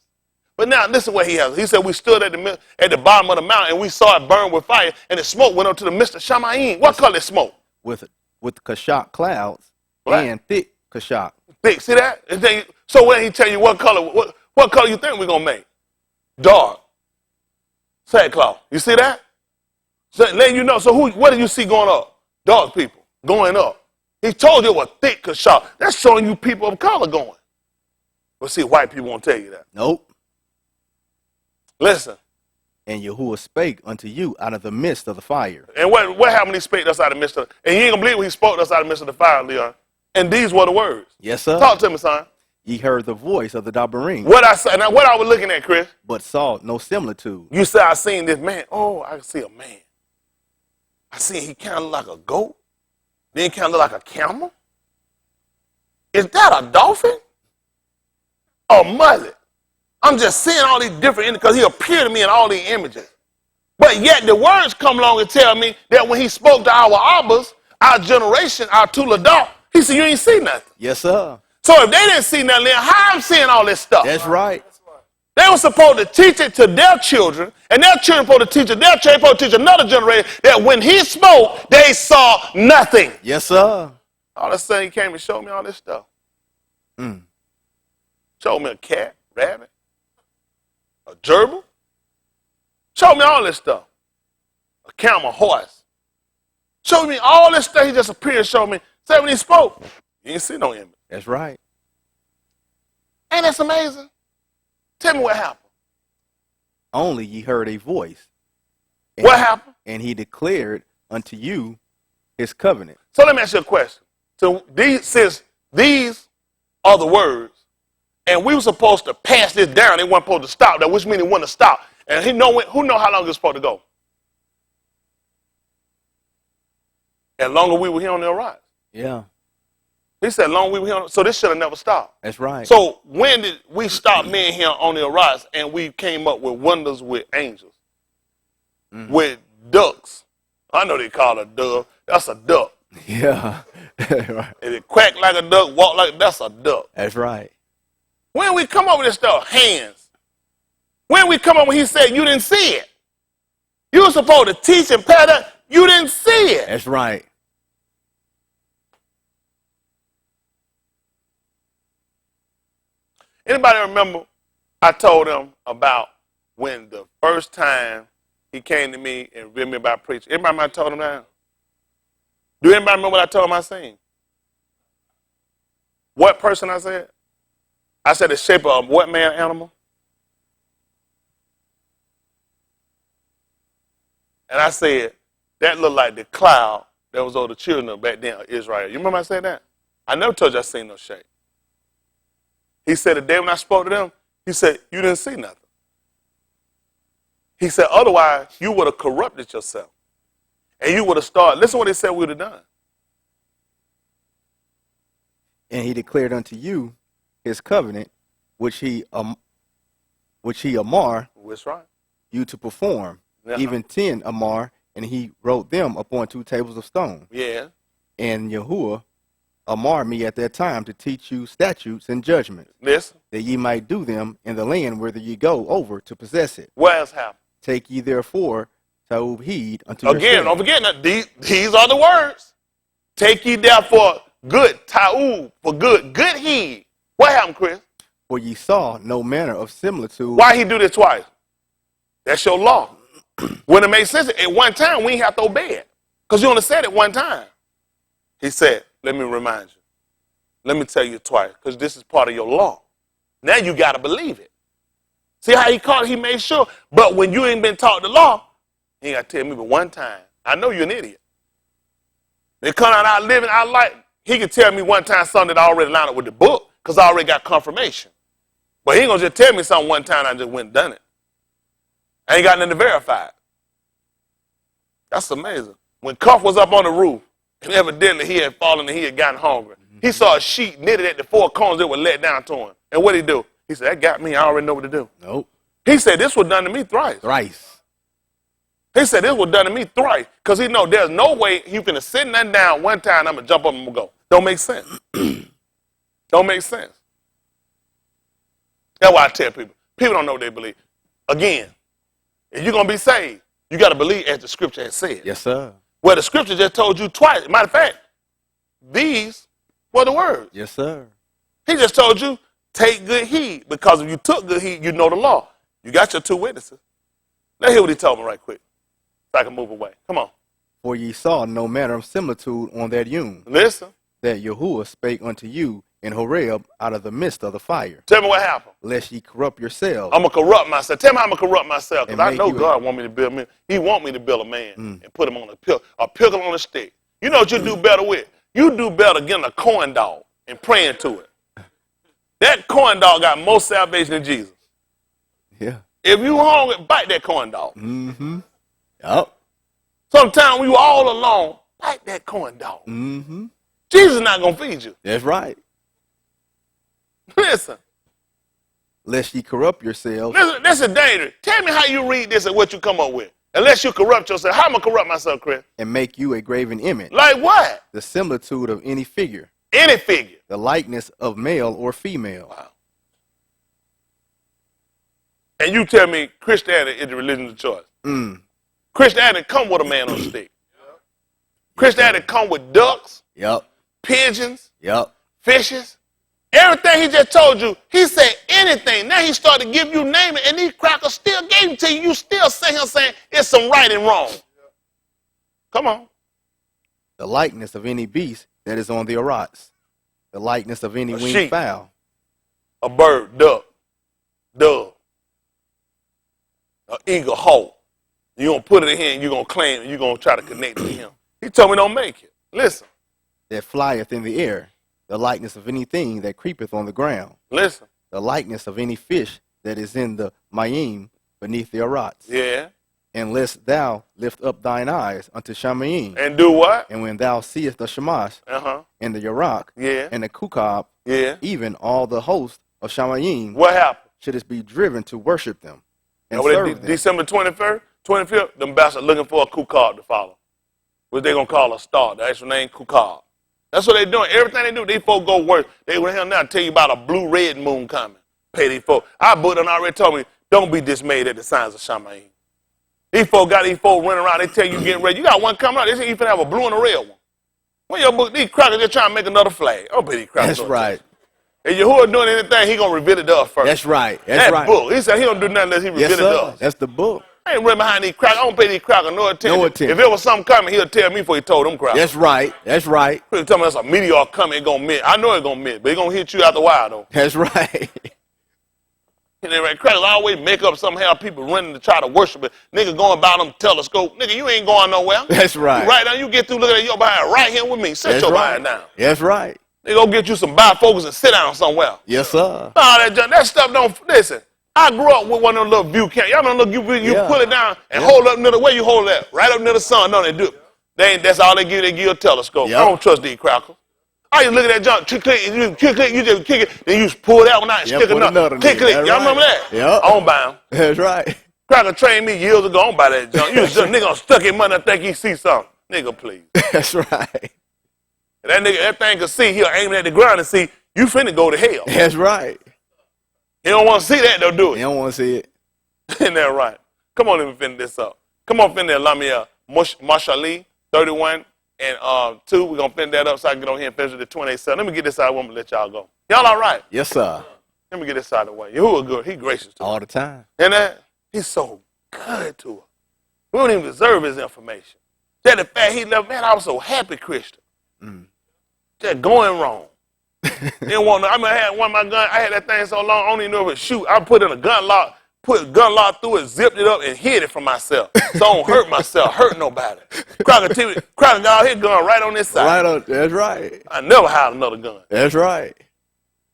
Speaker 1: But now, listen what he has. He said we stood at the bottom of the mountain and we saw it burn with fire, and the smoke went up to the midst of Shamayim. What color is smoke?
Speaker 2: With kashak clouds and thick kashak.
Speaker 1: Thick, see that? So when he tell you what color you think we're going to make? Dark. Sackcloth. You see that? So letting you know. So what do you see going up? Dark people going up. He told you it was thick kashak. That's showing you people of color going. But see, white people won't tell you that.
Speaker 2: Nope.
Speaker 1: Listen.
Speaker 2: And Yahuwah spake unto you out of the midst of the fire.
Speaker 1: And what happened when he spake to us out of the midst of and you ain't going to believe when he spoke to us out of the midst of the fire, Leon. And these were the words.
Speaker 2: Yes, sir.
Speaker 1: Talk to me, son.
Speaker 2: Ye heard the voice of the dabarim.
Speaker 1: What I said. Now, what I was looking at, Chris?
Speaker 2: But saw no similitude.
Speaker 1: You said I seen this man. Oh, I see a man. I see he kind of like a goat. Then kind of like a camel. Is that a dolphin? Or mullet? I'm just seeing all these different images because he appeared to me in all these images. But yet the words come along and tell me that when he spoke to our Abbas, our generation, our Tuladah, he said, you ain't see nothing.
Speaker 2: Yes, sir.
Speaker 1: So if they didn't see nothing, then how I'm seeing all this stuff?
Speaker 2: That's right.
Speaker 1: They were supposed to teach it to their children, and their children supposed to teach it, their children supposed to teach another generation that when he spoke, they saw nothing.
Speaker 2: Yes, sir.
Speaker 1: All of a sudden, he came and showed me all this stuff. Showed me a cat, rabbit, a gerbil. Showed me all this stuff. A camel, horse. Showed me all this stuff. He just appeared and showed me. Said when he spoke, you didn't see no image.
Speaker 2: That's right.
Speaker 1: Ain't that amazing? Tell me what happened.
Speaker 2: Only ye heard a voice.
Speaker 1: What happened?
Speaker 2: And he declared unto you his covenant.
Speaker 1: So let me ask you a question. So since these are the words, and we were supposed to pass this down, they weren't supposed to stop that, which means it wouldn't stop. And who know how long it was supposed to go? As long as we were here on the rise.
Speaker 2: Yeah.
Speaker 1: He said, long as we were here, so this should have never stopped.
Speaker 2: That's right.
Speaker 1: So when did we stop being here on the rise and we came up with wonders with angels? With ducks. I know they call it a dove. That's a duck.
Speaker 2: Yeah. Right.
Speaker 1: If it quack like a duck, walk like that's a duck.
Speaker 2: That's right.
Speaker 1: When we come up with this stuff, hands. When we come up when he said you didn't see it. You were supposed to teach and pat up. You didn't see it.
Speaker 2: That's right.
Speaker 1: Anybody remember I told them about when the first time he came to me and revealed me about preaching. Anybody remember I told him that? Do anybody remember what I told him I seen? What person I said? I said the shape of what man animal? And I said, that looked like the cloud that was over the children of back then of Israel. You remember I said that? I never told you I seen no shape. He said the day when I spoke to them, he said, you didn't see nothing. He said, otherwise, you would have corrupted yourself. And you would have started. Listen to what he said we would have done.
Speaker 2: And he declared unto you his covenant, which he amar
Speaker 1: That's right.
Speaker 2: you to perform,
Speaker 1: Uh-huh.
Speaker 2: even 10 amar, and he wrote them upon 2 tables of stone.
Speaker 1: Yeah.
Speaker 2: And Yahuwah amar me at that time to teach you statutes and judgments,
Speaker 1: Listen.
Speaker 2: that ye might do them in the land whither ye go over to possess it.
Speaker 1: What else happened?
Speaker 2: Take ye therefore to heed unto
Speaker 1: Again, don't
Speaker 2: yourselves.
Speaker 1: forget that these are the words. Take ye therefore good, ta'ub, for good, good heed. What happened, Chris?
Speaker 2: For ye saw no manner of similitude.
Speaker 1: Why he do this twice? That's your law. When it makes sense, at one time we ain't have to obey it. Because you only said it one time. He said, let me remind you. Let me tell you twice, because this is part of your law. Now you got to believe it. See how he called it? He made sure. But when you ain't been taught the law, he ain't got to tell me but one time. I know you're an idiot. They come out our living our life. He can tell me one time something that I already lined up with the book, because I already got confirmation. But he ain't going to just tell me something one time and I just went and done it. I ain't got nothing to verify it. That's amazing. When Cuff was up on the roof, and evidently he had fallen and he had gotten hungry, he saw a sheet knitted at the 4 corners that were let down to him. And what did he do? He said, that got me. I already know what to do.
Speaker 2: Nope.
Speaker 1: He said, this was done to me thrice.
Speaker 2: Thrice.
Speaker 1: He said, this was done to me thrice. Because he know there's no way he finna sit nothing down one time and I'm going to jump up and I'm gonna go. Don't make sense. Don't make sense. That's why I tell people. People don't know what they believe. Again, if you're going to be saved, you got to believe as the scripture has said.
Speaker 2: Yes, sir.
Speaker 1: Well, the scripture just told you twice. Matter of fact, these were the words.
Speaker 2: Yes, sir.
Speaker 1: He just told you, take good heed. Because if you took good heed, you know the law. You got your 2 witnesses. Let's hear what he told me right quick, so I can move away. Come on.
Speaker 2: For ye saw no manner of similitude on that Yom,
Speaker 1: Listen.
Speaker 2: that Yahuwah spake unto you in Horeb out of the midst of the fire,
Speaker 1: Tell me what happened.
Speaker 2: lest ye corrupt yourselves.
Speaker 1: I'm going to corrupt myself. Tell me how I'm going to corrupt myself. Because
Speaker 2: And
Speaker 1: I
Speaker 2: make
Speaker 1: know
Speaker 2: you
Speaker 1: God want me to build me. He want me to build a man and put him on a pickle on a stick. You know what you do better with? You do better getting a corn dog and praying to it. That corn dog got more salvation than Jesus.
Speaker 2: Yeah.
Speaker 1: If you hungry, bite that corn dog.
Speaker 2: Mm-hmm. Yup.
Speaker 1: Sometimes when you all alone, bite that corn dog.
Speaker 2: Mm-hmm.
Speaker 1: Jesus not going to feed you.
Speaker 2: That's right.
Speaker 1: Listen.
Speaker 2: Lest ye corrupt yourselves.
Speaker 1: Listen, this is dangerous. Tell me how you read this and what you come up with. Unless you corrupt yourself. How am I corrupt myself, Chris?
Speaker 2: And make you a graven image,
Speaker 1: Like what?
Speaker 2: the similitude of any figure,
Speaker 1: Any figure.
Speaker 2: the likeness of male or female.
Speaker 1: Wow. And you tell me Christianity is the religion of choice. Christianity come with a man on a stick. Christianity come with ducks,
Speaker 2: Yup.
Speaker 1: pigeons,
Speaker 2: Yup.
Speaker 1: fishes. Everything he just told you, he said anything. Now he started to give you naming, and these crackers still gave it to you. You still sit here saying it's some right and wrong. Come on.
Speaker 2: The likeness of any beast that is on the arats, the likeness of any
Speaker 1: A
Speaker 2: winged
Speaker 1: sheep.
Speaker 2: fowl.
Speaker 1: A bird, duck, dove, an eagle, hawk. You're going to put it in here and you're going to claim it. You're going to try to connect to him. He told me don't make it. Listen,
Speaker 2: That flieth in the air, the likeness of anything that creepeth on the ground,
Speaker 1: listen.
Speaker 2: the likeness of any fish that is in the mayim beneath the arats.
Speaker 1: Yeah.
Speaker 2: And lest thou lift up thine eyes unto Shamayim,
Speaker 1: And do what?
Speaker 2: and when thou seest the Shamash,
Speaker 1: Uh-huh.
Speaker 2: and the Yarak,
Speaker 1: Yeah.
Speaker 2: and the Kukab,
Speaker 1: Yeah.
Speaker 2: even all the host of Shamayim,
Speaker 1: What happened?
Speaker 2: shouldest be driven to worship them and
Speaker 1: Now, what
Speaker 2: serve
Speaker 1: they,
Speaker 2: them.
Speaker 1: December 21st, 25th, them bastards looking for a Kukab to follow. What they going to call a star. The actual name Kukab. That's what they doing. Everything they do, these folks go worse. They will now tell you about a blue red moon coming. Pay these folks. Our book done already told me, don't be dismayed at the signs of Shamayim. These folks got these folks running around. They tell you getting ready. You got one coming out. They say you finna have a blue and a red one. When your book, these crackers just trying to make another flag. Oh, but these crackers.
Speaker 2: That's right.
Speaker 1: If Yahuwah doing anything, he going to reveal it to us first.
Speaker 2: That's right. That's
Speaker 1: that
Speaker 2: right.
Speaker 1: book. He said he don't do nothing unless he reveal
Speaker 2: Yes,
Speaker 1: it to
Speaker 2: sir.
Speaker 1: us.
Speaker 2: That's the book.
Speaker 1: Ain't ain't running behind these crackers. I don't pay these crackers no attention.
Speaker 2: No attention.
Speaker 1: If there was something coming, he'll tell me before he told them crackers.
Speaker 2: That's right. That's right.
Speaker 1: He'll tell me that's a meteor coming, it's going to miss. I know it's going to miss, but it's going to hit you out the wire, though.
Speaker 2: That's right.
Speaker 1: And then crackers always make up somehow people running to try to worship it. Nigga going by them telescope. Nigga, you ain't going nowhere.
Speaker 2: That's right.
Speaker 1: You right now, you get through looking at your behind right here with me. Sit your behind down.
Speaker 2: That's right.
Speaker 1: They go get you some bifocals and sit down somewhere.
Speaker 2: Yes, sir.
Speaker 1: That stuff don't, listen. I grew up with one of them little view cameras. Y'all know you pull it down and hold up near the way you hold that. Right up near the sun, don't they do it? That's all they give you a telescope. Yep. I don't trust these crackers. I just look at that junk, click, you just kick it, then you just pull that one out and stick another. Click. Y'all remember that?
Speaker 2: Yep.
Speaker 1: I don't buy them.
Speaker 2: That's right.
Speaker 1: Cracker trained me years ago. I don't buy that junk. You just nigga stuck in money and think he see something. Nigga, please.
Speaker 2: That's right.
Speaker 1: That nigga, that thing can see, he'll aim at the ground and see, you finna go to hell.
Speaker 2: That's right.
Speaker 1: He don't want to see that, they'll do it.
Speaker 2: He don't want to see it.
Speaker 1: Isn't that right? Come on, let me finish this up. Come on, finish that. Allow me Marshall 31 and 2. We're going to finish that up so I can get on here and finish with the 27. Let me get this out. I'm going to let y'all go. Y'all all right?
Speaker 2: Yes, sir.
Speaker 1: Let me get this out of the way. Who are good? He gracious to us.
Speaker 2: All the time.
Speaker 1: And he's so good to us. We don't even deserve his information. That the fact he left, man, I was so happy, Christian. Just going wrong. Didn't want to, I mean, I had one of my guns, I had that thing so long, I don't even know if it shoot. I put in a gun lock, put a gun lock through it, zipped it up, and hid it from myself. So I don't hurt myself, hurt nobody. Cracker got all his gun right on this side.
Speaker 2: Right on, that's right.
Speaker 1: I never had another gun.
Speaker 2: That's right.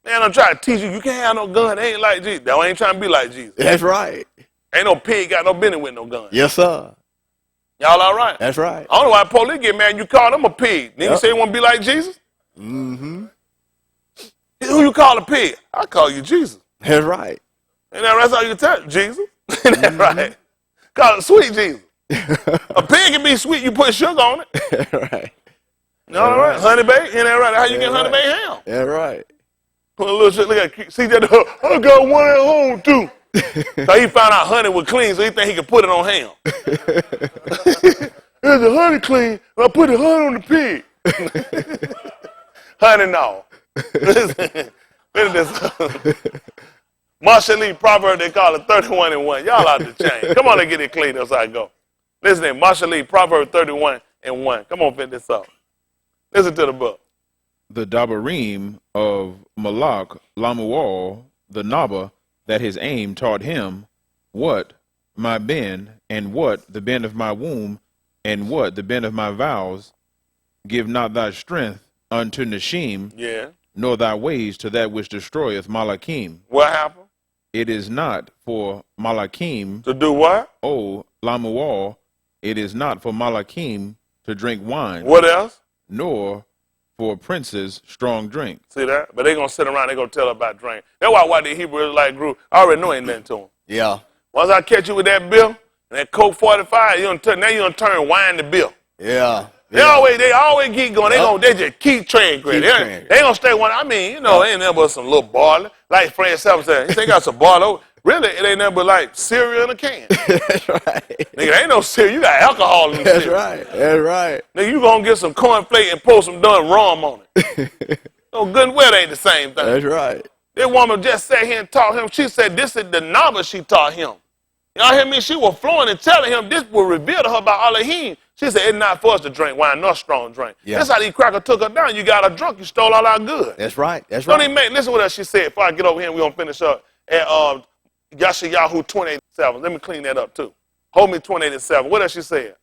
Speaker 1: Man, I'm trying to teach you, you can't have no gun, they ain't like Jesus. That ain't trying to be like Jesus.
Speaker 2: That's right.
Speaker 1: Ain't no pig got no business with no gun.
Speaker 2: Yes, sir.
Speaker 1: Y'all all right?
Speaker 2: That's right.
Speaker 1: I don't know why police get mad and you call them a pig. Then you say you want to be like Jesus?
Speaker 2: Mm-hmm.
Speaker 1: Who you call a pig? I call you Jesus.
Speaker 2: That's right.
Speaker 1: And that's all you can tell Jesus. That's right. Call it sweet Jesus. A pig can be sweet, you put sugar on it.
Speaker 2: Right.
Speaker 1: All right. Honey bake, ain't that right? How you get honey bake ham?
Speaker 2: That's right.
Speaker 1: Put a little shit, look at, see that, I got one at home too. So he found out honey was clean, so he think he could put it on ham. There's a honey clean, and I put the honey on the pig. Honey, no. Listen to this. Marshall Lee Proverb, they call it 31 and 1. Y'all out the chain. Come on and get it clean as I go. Listen to Marshall Lee Proverb 31 and 1. Come on, finish this up. Listen to the book.
Speaker 3: The Dabarim of Malak Lamuel, the Naba, that his aim taught him, what my ben, and what the ben of my womb, and what the ben of my vows, give not thy strength unto Nashim, nor thy ways to that which destroyeth Malakim.
Speaker 1: What happened?
Speaker 3: It is not for Malakim
Speaker 1: to do what?
Speaker 3: O Lamuel, it is not for Malakim to drink wine.
Speaker 1: What else?
Speaker 3: Nor for princes strong drink.
Speaker 1: See that? But they gonna sit around, they gonna tell about drink. That's why the Hebrew Israelite group, I already know ain't nothing to them.
Speaker 2: Yeah.
Speaker 1: Once I catch you with that bill, and that Coke 45, now you gonna turn wine to bill.
Speaker 2: Yeah.
Speaker 1: They always keep going. They just keep transgressing. They gonna stay one. I mean, it ain't nothing but some little barley. Like Fred Seven said, he got some barley. Really, it ain't nothing but like cereal in a can.
Speaker 2: That's right.
Speaker 1: Nigga, ain't no cereal. You got alcohol in the cereal.
Speaker 2: Right. That's right.
Speaker 1: Nigga, you gonna get some cornflake and pour some done rum on it. No good and well ain't the same thing.
Speaker 2: That's right.
Speaker 1: This woman just sat here and taught him. She said this is the novel she taught him. Y'all hear me? She was flowing and telling him this will reveal to her about Elohim. She said it's not for us to drink wine nor strong drink. Yeah. That's how these crackers took her down. You got her drunk. You stole all our good.
Speaker 2: That's right. That's
Speaker 1: Don't
Speaker 2: right.
Speaker 1: even listen what else she said before I get over here and we're going to finish up at Yashayahu 28:7. Let me clean that up too. Hold me 28:7. What else she said?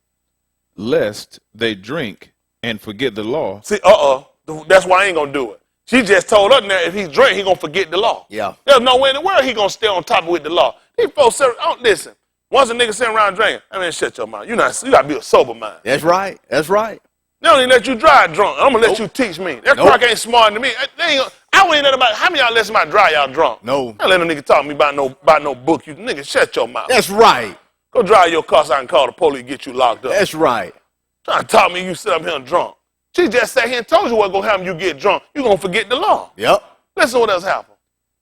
Speaker 3: Lest they drink and forget the law.
Speaker 1: See, that's why I ain't going to do it. She just told us now if he drink, he going to forget the law.
Speaker 2: Yeah.
Speaker 1: There's no way in the world he going to stay on top of with the law. These folks say, listen. Once a nigga sitting around drinking, I mean, shut your mouth. You got to be a sober mind.
Speaker 2: That's right. That's right.
Speaker 1: They don't even let you drive drunk. I'm going to let you teach me. That crack ain't smarter than me. I wouldn't let about, how many of y'all let somebody drive y'all drunk?
Speaker 2: No.
Speaker 1: I let them nigga talk to me about no book. You nigga, shut your mouth.
Speaker 2: That's right.
Speaker 1: Go drive your car so I can call the police and get you locked up.
Speaker 2: That's right.
Speaker 1: Trying to talk me you sit up here and drunk. She just sat here and told you what's going to happen when you get drunk. You're going to forget the law.
Speaker 2: Yep.
Speaker 1: Listen what else happened.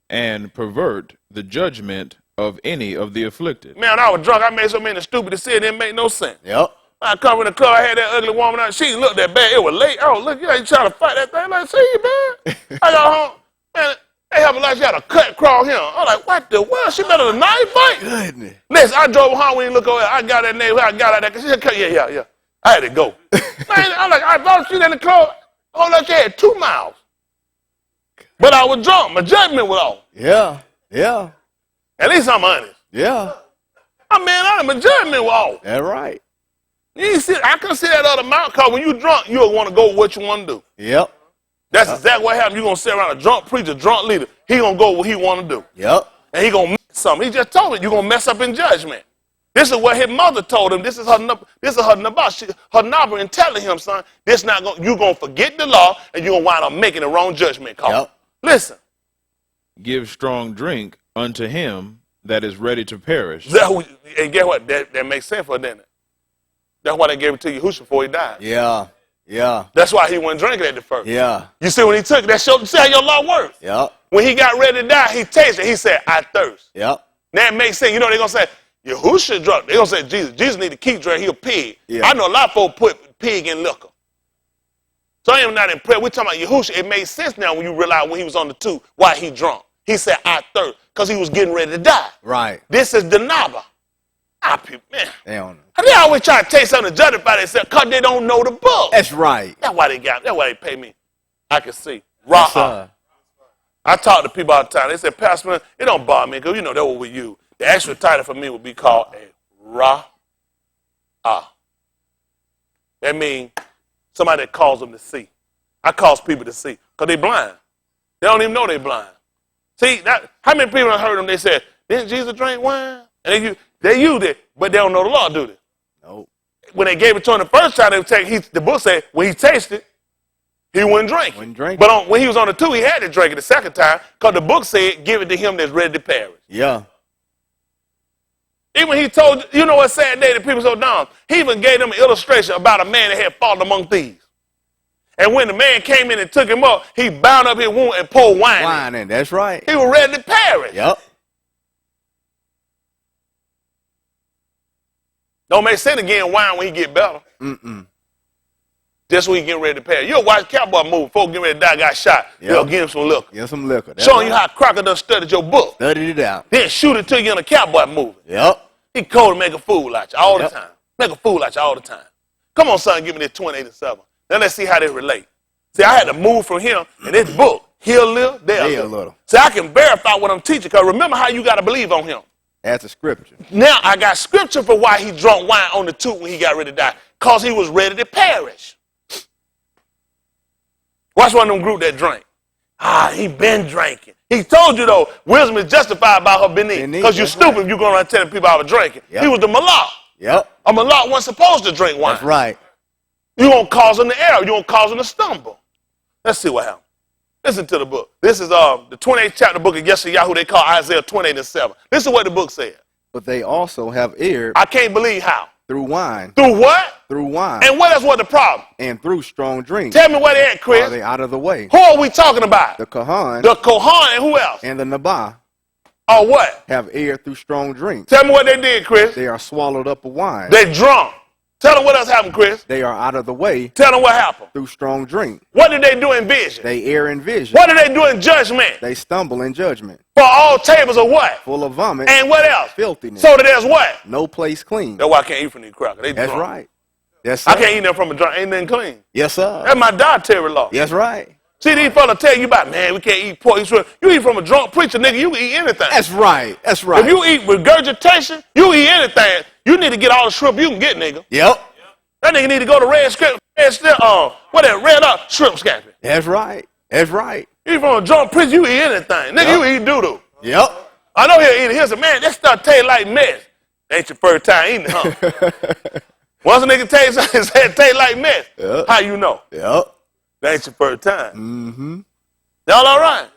Speaker 3: And pervert the judgment of any of the afflicted.
Speaker 1: Man, I was drunk. I made so many stupid decisions. It didn't make no sense.
Speaker 2: Yep.
Speaker 1: I come in the club. I had that ugly woman out. She didn't look that bad. It was late. Oh, look, you trying to fight that thing. Like, see, man. I got home. Man, They have a lot. She had a cut across him. I'm like, what the world? She better than knife fight?
Speaker 2: Goodness.
Speaker 1: Listen, I drove home when you look over there. I got that name. I got out there. She said, yeah. I had to go. Man, I'm like, I thought she in the car. Hold up, she had 2 miles. But I was drunk. My judgment was off.
Speaker 2: Yeah.
Speaker 1: At least I'm honest.
Speaker 2: Yeah.
Speaker 1: My judgment was off.
Speaker 2: That's right.
Speaker 1: I couldn't see that other mouth because when you drunk, you'll want to go with what you want to do.
Speaker 2: Yep.
Speaker 1: That's exactly what happens. You're going to sit around a drunk preacher, drunk leader. He going to go what he want to do.
Speaker 2: Yep.
Speaker 1: And he going to mess something. He just told me you're going to mess up in judgment. This is what his mother told him. This is her nabba and telling him, son, you're going to forget the law and you're going to wind up making the wrong judgment call.
Speaker 2: Yep.
Speaker 1: Listen.
Speaker 3: Give strong drink unto him that is ready to perish.
Speaker 1: And guess what? That makes sense for it, doesn't it? That's why they gave it to Yahushua before he died.
Speaker 2: Yeah.
Speaker 1: That's why he wasn't drinking at the first.
Speaker 2: Yeah.
Speaker 1: You see when he took it, that showed, see how your law works.
Speaker 2: Yep.
Speaker 1: When he got ready to die, he tasted it. He said, I thirst.
Speaker 2: Yep.
Speaker 1: Now it makes sense. You know they're going to say, Yahushua drunk. They're going to say, Jesus. Jesus need to keep drinking. He a pig.
Speaker 2: Yeah.
Speaker 1: I know a lot of folks put pig in liquor. So I am not impressed. We're talking about Yahushua. It made sense now when you realize when he was on the 2, why he drunk. He said, I thirst, because he was getting ready to die.
Speaker 2: Right.
Speaker 1: This is the nabba. Man.
Speaker 2: They don't know.
Speaker 1: They always try to take something to justify themselves because they don't know the book.
Speaker 2: That's right.
Speaker 1: That's why they pay me. I can see.
Speaker 2: Yes,
Speaker 1: I talk to people all the time. They say, Pastor, man, it don't bother me because you know that what we use. The actual title for me would be called a Ra'ah. That means somebody that calls them to see. I cause people to see because they blind. They don't even know they blind. See, how many people have heard them? They said, didn't Jesus drink wine? And they used it, but they don't know the law, do they?
Speaker 2: No.
Speaker 1: When they gave it to him the first time, the book said when he tasted, he wouldn't drink. But when he was on the 2, he had to drink it the second time because the book said, give it to him that's ready to perish.
Speaker 2: Yeah.
Speaker 1: Even he told, you know what sad day that people so dumb? He even gave them an illustration about a man that had fallen among thieves. And when the man came in and took him up, he bound up his wound and poured wine in.
Speaker 2: That's right.
Speaker 1: He was ready to perish.
Speaker 2: Yep.
Speaker 1: Don't make sense again wine when he get better. Just when he get ready to perish. You'll watch Cowboy movie. Folks get ready to die, got shot.
Speaker 2: Yep.
Speaker 1: They'll give him some liquor.
Speaker 2: Get some liquor. That's
Speaker 1: Showing you how Crocker done studied your book.
Speaker 2: Studied it out.
Speaker 1: Then shoot it to you in a Cowboy movie.
Speaker 2: Yep.
Speaker 1: He cold to make a fool out you all the time. Make a fool out you all the time. Come on, son, give me this 28-7. Now let's see how they relate. See, I had to move from him in this book. He'll live, they'll live. See, I can verify what I'm teaching because remember how you got to believe on him.
Speaker 2: That's a scripture.
Speaker 1: Now I got scripture for why he drunk wine on the 2 when he got ready to die. Because he was ready to perish. Watch one of them group that drank. He been drinking. He told you, though, wisdom is justified by her beneath. Because you're stupid if you're going around telling people I was drinking. Yep. He was the malak.
Speaker 2: Yep.
Speaker 1: A malak wasn't supposed to drink wine.
Speaker 2: That's right.
Speaker 1: You're going to cause them to err. You're going to cause them to stumble. Let's see what happened. Listen to the book. This is the 28th chapter book of Yeshayahu. They call Isaiah 28-7. This is what the book said.
Speaker 2: But they also have erred.
Speaker 1: I can't believe how.
Speaker 2: Through wine.
Speaker 1: Through what?
Speaker 2: Through wine.
Speaker 1: And what else was the problem?
Speaker 2: And through strong drink.
Speaker 1: Tell me where they at, Chris.
Speaker 2: Are they out of the way?
Speaker 1: Who are we talking about?
Speaker 2: The Kohan.
Speaker 1: The Kohan and who else?
Speaker 2: And the Nabah.
Speaker 1: Oh, what?
Speaker 2: Have erred through strong drink.
Speaker 1: Tell me what they did, Chris.
Speaker 2: They are swallowed up with wine.
Speaker 1: They drunk. Tell them what else happened, Chris.
Speaker 2: They are out of the way.
Speaker 1: Tell them what happened.
Speaker 2: Through strong drink.
Speaker 1: What did they do in vision?
Speaker 2: They err in vision.
Speaker 1: What did they do in judgment?
Speaker 2: They stumble in judgment.
Speaker 1: For all tables are what?
Speaker 2: Full of vomit.
Speaker 1: And what else?
Speaker 2: Filthiness.
Speaker 1: So that there's what?
Speaker 2: No place clean.
Speaker 1: That's why I can't eat from these crackers. They
Speaker 2: That's
Speaker 1: drunk.
Speaker 2: right. Yes, sir.
Speaker 1: I can't eat them from a drunk. Ain't nothing clean.
Speaker 2: Yes, sir.
Speaker 1: That's my dietary law.
Speaker 2: That's right.
Speaker 1: See, these fellas tell you about, man, we can't eat pork. You eat from a drunk preacher, nigga, you can eat anything.
Speaker 2: That's right. That's right.
Speaker 1: If you eat regurgitation, you eat anything. You need to get all the shrimp you can get, nigga.
Speaker 2: Yep.
Speaker 1: That nigga need to go to red shrimp scamping.
Speaker 2: That's right. That's right.
Speaker 1: You eat from a drunk preacher, you eat anything. Nigga, you eat doo-doo.
Speaker 2: Yep.
Speaker 1: I know he'll eat it. He'll say, man, that stuff tastes like mess. Ain't your first time eating it, huh? Once a nigga tastes it tastes like mess, how you know?
Speaker 2: Yep.
Speaker 1: That ain't your first time.
Speaker 2: Mm-hmm.
Speaker 1: Y'all all right?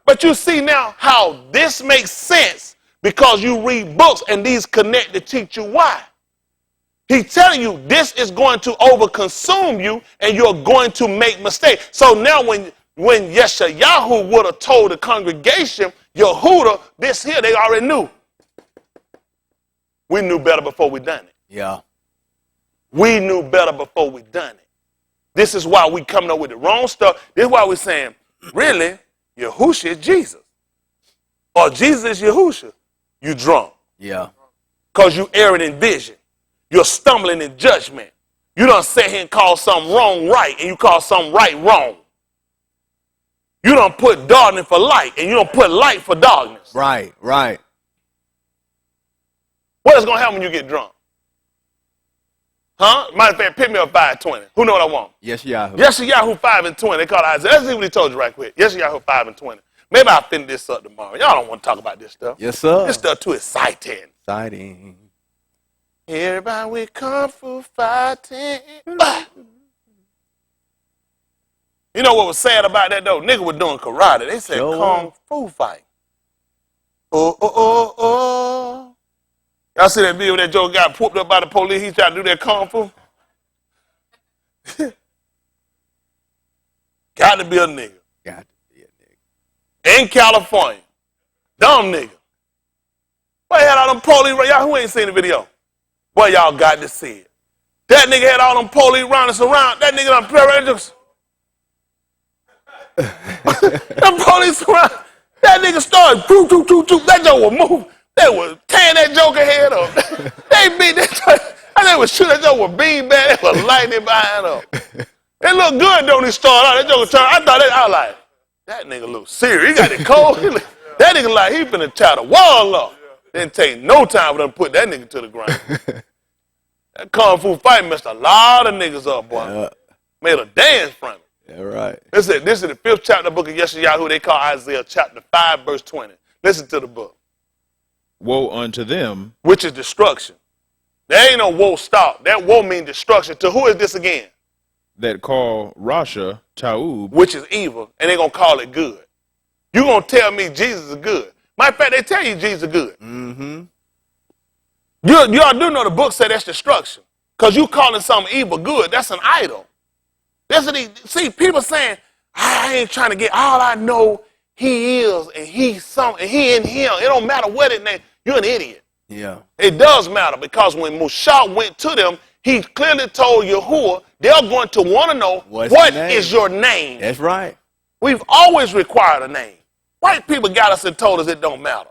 Speaker 1: But you see now how this makes sense because you read books and these connect to teach you why. He's telling you this is going to overconsume you and you're going to make mistakes. So now when Yeshayahu would have told the congregation, Yehuda, this here, they already knew. We knew better before we done it.
Speaker 2: Yeah.
Speaker 1: We knew better before we done it. This is why we coming up with the wrong stuff. This is why we're saying, really, Yahushua is Jesus. or Jesus is Yahusha, you drunk.
Speaker 2: Yeah.
Speaker 1: Because you erring in vision. You're stumbling in judgment. You don't sit here and call something wrong right, and you call something right wrong. You don't put darkness for light, and you don't put light for darkness.
Speaker 2: Right, right.
Speaker 1: What is going to happen when you get drunk? Huh? Matter of fact, pick me up 5:20. Who know what I want?
Speaker 2: Yes, Yahoo.
Speaker 1: Yes, Yahoo 5:20. They call it Isaiah. Let's see what he told you right quick. Yes, Yahoo 5:20. Maybe I'll finish this up tomorrow. Y'all don't want to talk about this stuff.
Speaker 2: Yes, sir.
Speaker 1: This stuff too exciting.
Speaker 2: Exciting.
Speaker 1: Everybody we kung fu fighting. You know what was sad about that though? Nigga was doing karate. They said kung fu fight. Oh, oh, oh, oh. Y'all see that video where that joke got whooped up by the police? He tried to do that kung fu. Got to be a nigga.
Speaker 2: Got to be a nigga.
Speaker 1: In California. Dumb nigga. Boy, had all them police. Y'all who ain't seen the video? Boy, y'all got to see it. That nigga had all them police running us around. That nigga done parents. Them police around. That nigga started. That joke was moving. They was tearing that joker head up. They beat that joker. And they was shooting that joker with beanbag. They was lighting it behind up. It looked good though when he started out. That joker turned. I was like, that nigga look serious. He got it cold. That nigga like he finna tie the wall up. Didn't take no time for them to put that nigga to the ground. That kung fu fight messed a lot of niggas up, boy. Yeah. Made a dance from it.
Speaker 2: Yeah, right.
Speaker 1: This is the 5th chapter of the book of Yeshayahu, who they call Isaiah, chapter 5, verse 20. Listen to the book.
Speaker 3: Woe unto them.
Speaker 1: Which is destruction. There ain't no woe stop. That woe means destruction. To who is this again?
Speaker 3: That call Rasha Taub.
Speaker 1: Which is evil, and they going to call it good. You going to tell me Jesus is good. Matter of fact, they tell you Jesus is good.
Speaker 2: Mm-hmm.
Speaker 1: Y'all do know the book said that's destruction. Because you calling something evil good, that's an idol. See, people saying, I ain't trying to get, all I know he is, and he's something, and he in him. It don't matter what it name. You're an idiot.
Speaker 2: Yeah.
Speaker 1: It does matter, because when Mushah went to them, he clearly told Yahuwah, they're going to want to know, what is your name?
Speaker 2: That's right.
Speaker 1: We've always required a name. White people got us and told us it don't matter.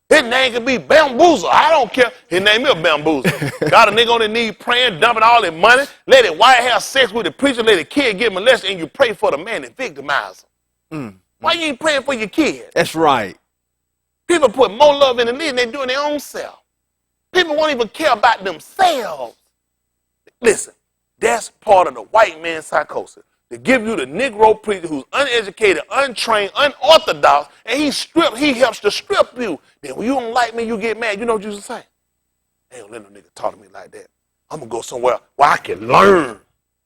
Speaker 1: His name could be Bamboozle. I don't care. His name is Bamboozle. Got a nigga on his knee praying, dumping all his money. Let his wife have sex with the preacher. Let the kid get molested, and you pray for the man and victimize him. Why you ain't praying for your kid?
Speaker 2: That's right.
Speaker 1: People put more love in the lead than they do in their own self. People won't even care about themselves. Listen, that's part of the white man's psychosis. To give you the Negro preacher who's uneducated, untrained, unorthodox, and he helps to strip you. Then when you don't like me, you get mad. You know what you say? Hey, don't let no nigga talk to me like that. I'm going to go somewhere where I can learn.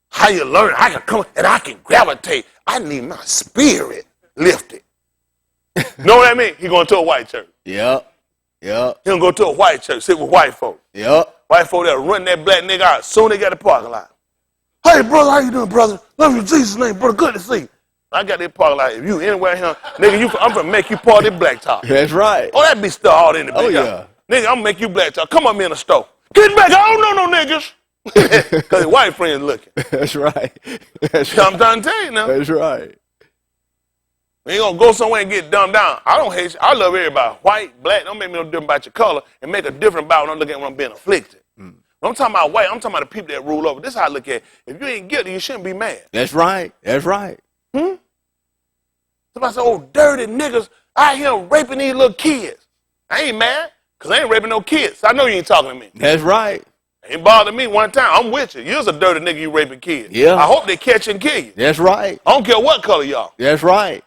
Speaker 1: How you learn? I can come and I can gravitate. I need my spirit lifted. Know what I mean? He going to a white church.
Speaker 2: Yep. Yep.
Speaker 1: He going to go to a white church, sit with white folk.
Speaker 2: Yep.
Speaker 1: White folk that'll run that black nigga out as soon as they got the parking lot. Hey, brother, how you doing, brother? Love you in Jesus' name, brother. Good to see you. I got that parking lot. If you anywhere here, nigga, I'm going to make you part of that blacktop.
Speaker 2: That's right.
Speaker 1: Oh, that be stuff all in the big.
Speaker 2: Oh, yeah.
Speaker 1: Nigga, I'm going to make you blacktop. Come up in the store. Get back. I don't know no niggas. Because his white friend's looking.
Speaker 2: That's right. That's
Speaker 1: right. I'm trying to tell you now.
Speaker 2: That's right.
Speaker 1: We ain't going to go somewhere and get dumbed down. I don't hate you. I love everybody. White, black, don't make me no different about your color and make a different about when I'm looking at when I'm being afflicted. When I'm talking about white, I'm talking about the people that rule over. This is how I look at it. If you ain't guilty, you shouldn't be mad.
Speaker 2: That's right. That's right.
Speaker 1: Somebody say, oh, dirty niggas out here raping these little kids. I ain't mad, because I ain't raping no kids. I know you ain't talking to me.
Speaker 2: That's right.
Speaker 1: Ain't bothered me one time. I'm with you. You're a dirty nigga, you raping kids.
Speaker 2: Yeah.
Speaker 1: I hope they catch and kill you.
Speaker 2: That's right.
Speaker 1: I don't care what color y'all.
Speaker 2: That's right.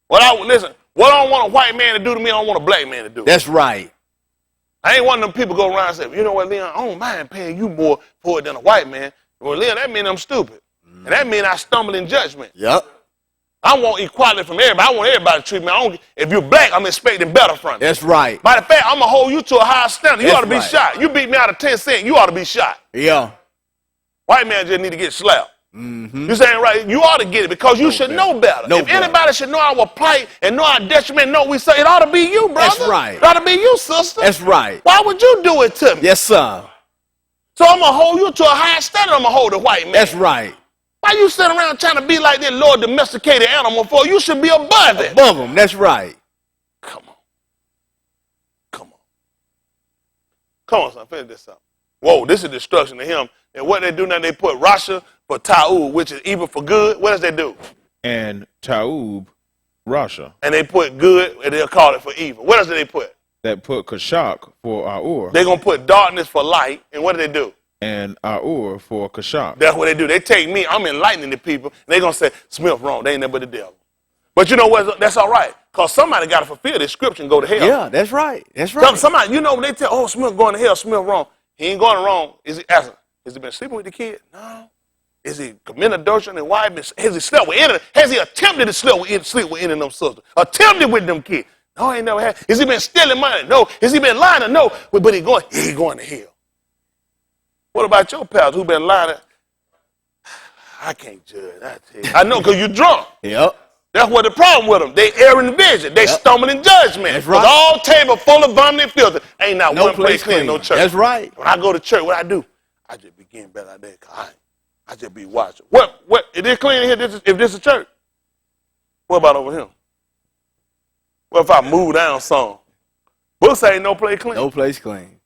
Speaker 1: What I don't want a white man to do to me, I don't want a black man to do.
Speaker 2: That's right.
Speaker 1: I ain't one of them people go around and say, you know what, Leon, I don't mind paying you more for it than a white man. Well, Leon, that means I'm stupid. And that means I stumble in judgment.
Speaker 2: Yep.
Speaker 1: I want equality from everybody. I want everybody to treat me. If you're black, I'm expecting better from you.
Speaker 2: That's right.
Speaker 1: Matter of fact, I'm going to hold you to a higher standard. You ought to be
Speaker 2: right.
Speaker 1: shot. You beat me out of 10 cents, you ought to be shot.
Speaker 2: Yeah.
Speaker 1: White man just need to get slapped.
Speaker 2: Mm-hmm.
Speaker 1: You saying right? You ought to get it because you should know better. If anybody should know our plight and know our detriment, know we say, it ought to be you, brother.
Speaker 2: That's right.
Speaker 1: It ought to be you, sister.
Speaker 2: That's right.
Speaker 1: Why would you do it to me?
Speaker 2: Yes, sir.
Speaker 1: So I'm going to hold you to a higher standard. I'm going to hold the white man.
Speaker 2: That's right.
Speaker 1: Why you sitting around trying to be like that Lord domesticated animal for? You should be above it.
Speaker 2: Above them. That's right.
Speaker 1: Come on. Come on, son, finish this up. Whoa, this is destruction to him. And what they do now, they put Rasha for Ta'ub, which is evil for good. What does they do?
Speaker 3: And Ta'ub, Rasha.
Speaker 1: And they put good, and they'll call it for evil. What else do they put?
Speaker 3: That put Kashak for Aur.
Speaker 1: They're going to put darkness for light. And what do they do?
Speaker 3: And Aur for Kashak.
Speaker 1: That's what they do. They take me, I'm enlightening the people, and they're going to say, Smith wrong. They ain't nothing but the devil. But you know what? That's all right. Because somebody got to fulfill this scripture and go to hell.
Speaker 2: Yeah, that's right. That's right.
Speaker 1: Somebody, you know, when they tell, oh, Smith going to hell, Smith wrong. He ain't going wrong. Is he asking, has he been sleeping with the kid? No. Is he committing adultery and wife? Has he slept with any? Has he attempted to sleep with any of them sisters? Attempted with them kids? No, he ain't never had. Has he been stealing money? No. Has he been lying? No. But he going to hell. What about your pals who been lying? I can't judge. I know because you're drunk.
Speaker 2: Yep.
Speaker 1: That's what the problem with them. They err in vision. They stumble in judgment.
Speaker 2: That's right.
Speaker 1: All table full of vomit and filter. Ain't not one place clean, no church.
Speaker 2: That's right.
Speaker 1: When I go to church, what I do? I just be getting better out there because I just be watching. What? Is it clean in here if this is church? What about over here? What if I move down some? Book say ain't no place clean.
Speaker 2: No place clean.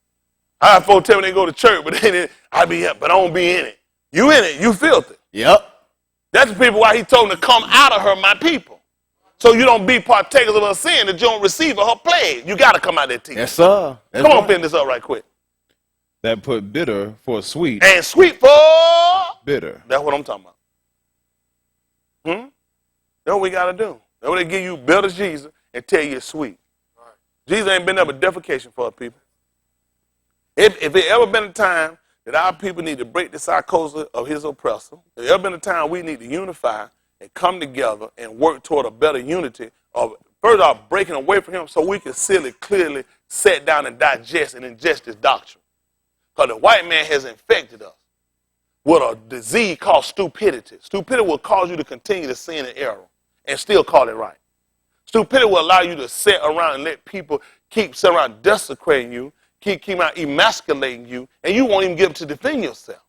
Speaker 1: I have folks tell me they go to church, but then I be here, but I don't be in it. You in it, you filthy.
Speaker 2: Yep.
Speaker 1: That's the people why he told them to come out of her, my people. So you don't be partakers of her sin, that you don't receive her plague. You got to come out there, teacher.
Speaker 2: Yes, sir. That's
Speaker 1: Come on,
Speaker 2: right.
Speaker 1: finish this up right quick.
Speaker 3: That put bitter for sweet.
Speaker 1: And sweet for
Speaker 3: Bitter.
Speaker 1: That's what I'm talking about. That's what we got to do. That's what they give you bitter Jesus and tell you it's sweet. Right. Jesus ain't been there but defecation for our people. If it ever been a time that our people need to break the psychosis of his oppressor, if there ever been a time we need to unify and come together and work toward a better unity of, first off, breaking away from him so we can clearly sit down and digest and ingest this doctrine. Because the white man has infected us with a disease called stupidity. Stupidity will cause you to continue to sin and error and still call it right. Stupidity will allow you to sit around and let people keep sitting around desecrating you, keep out emasculating you, and you won't even get up to defend yourself.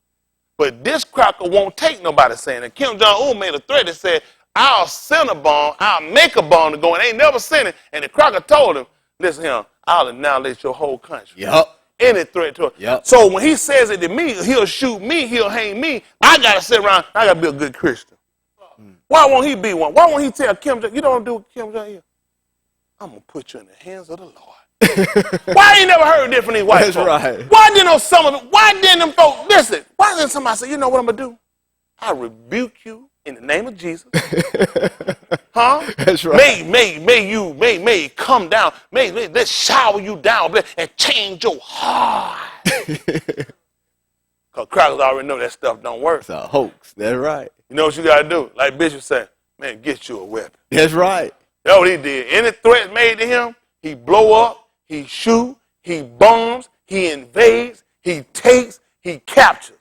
Speaker 1: But this cracker won't take nobody saying it. Kim Jong-un made a threat that said, I'll send a bomb, I'll make a bomb to go, and ain't never sent it. And the cracker told him, listen here, I'll annihilate your whole country.
Speaker 2: Yep.
Speaker 1: Any threat to it. Yep. So when he says it to me, he'll shoot me, he'll hang me. I got to sit around, I got to be a good Christian. Why won't he be one? Why won't he tell Kim Jong, you don't do Kim Jong-un? I'm going to put you in the hands of the Lord. Why ain't never heard this from these white folks?
Speaker 2: Right.
Speaker 1: Why didn't some of them, why didn't them folks, listen, why didn't somebody say, you know what I'm going to do? I rebuke you in the name of Jesus. Huh? That's right. May you come down. Let's shower you down and change your heart. Because crackers already know that stuff don't work.
Speaker 2: It's a hoax. That's right.
Speaker 1: You know what you got to do? Like Bishop said, man, get you a weapon.
Speaker 2: That's right.
Speaker 1: That's what he did. Any threat made to him, he blow up, he shoot, he bombs, he invades, he takes, he captures.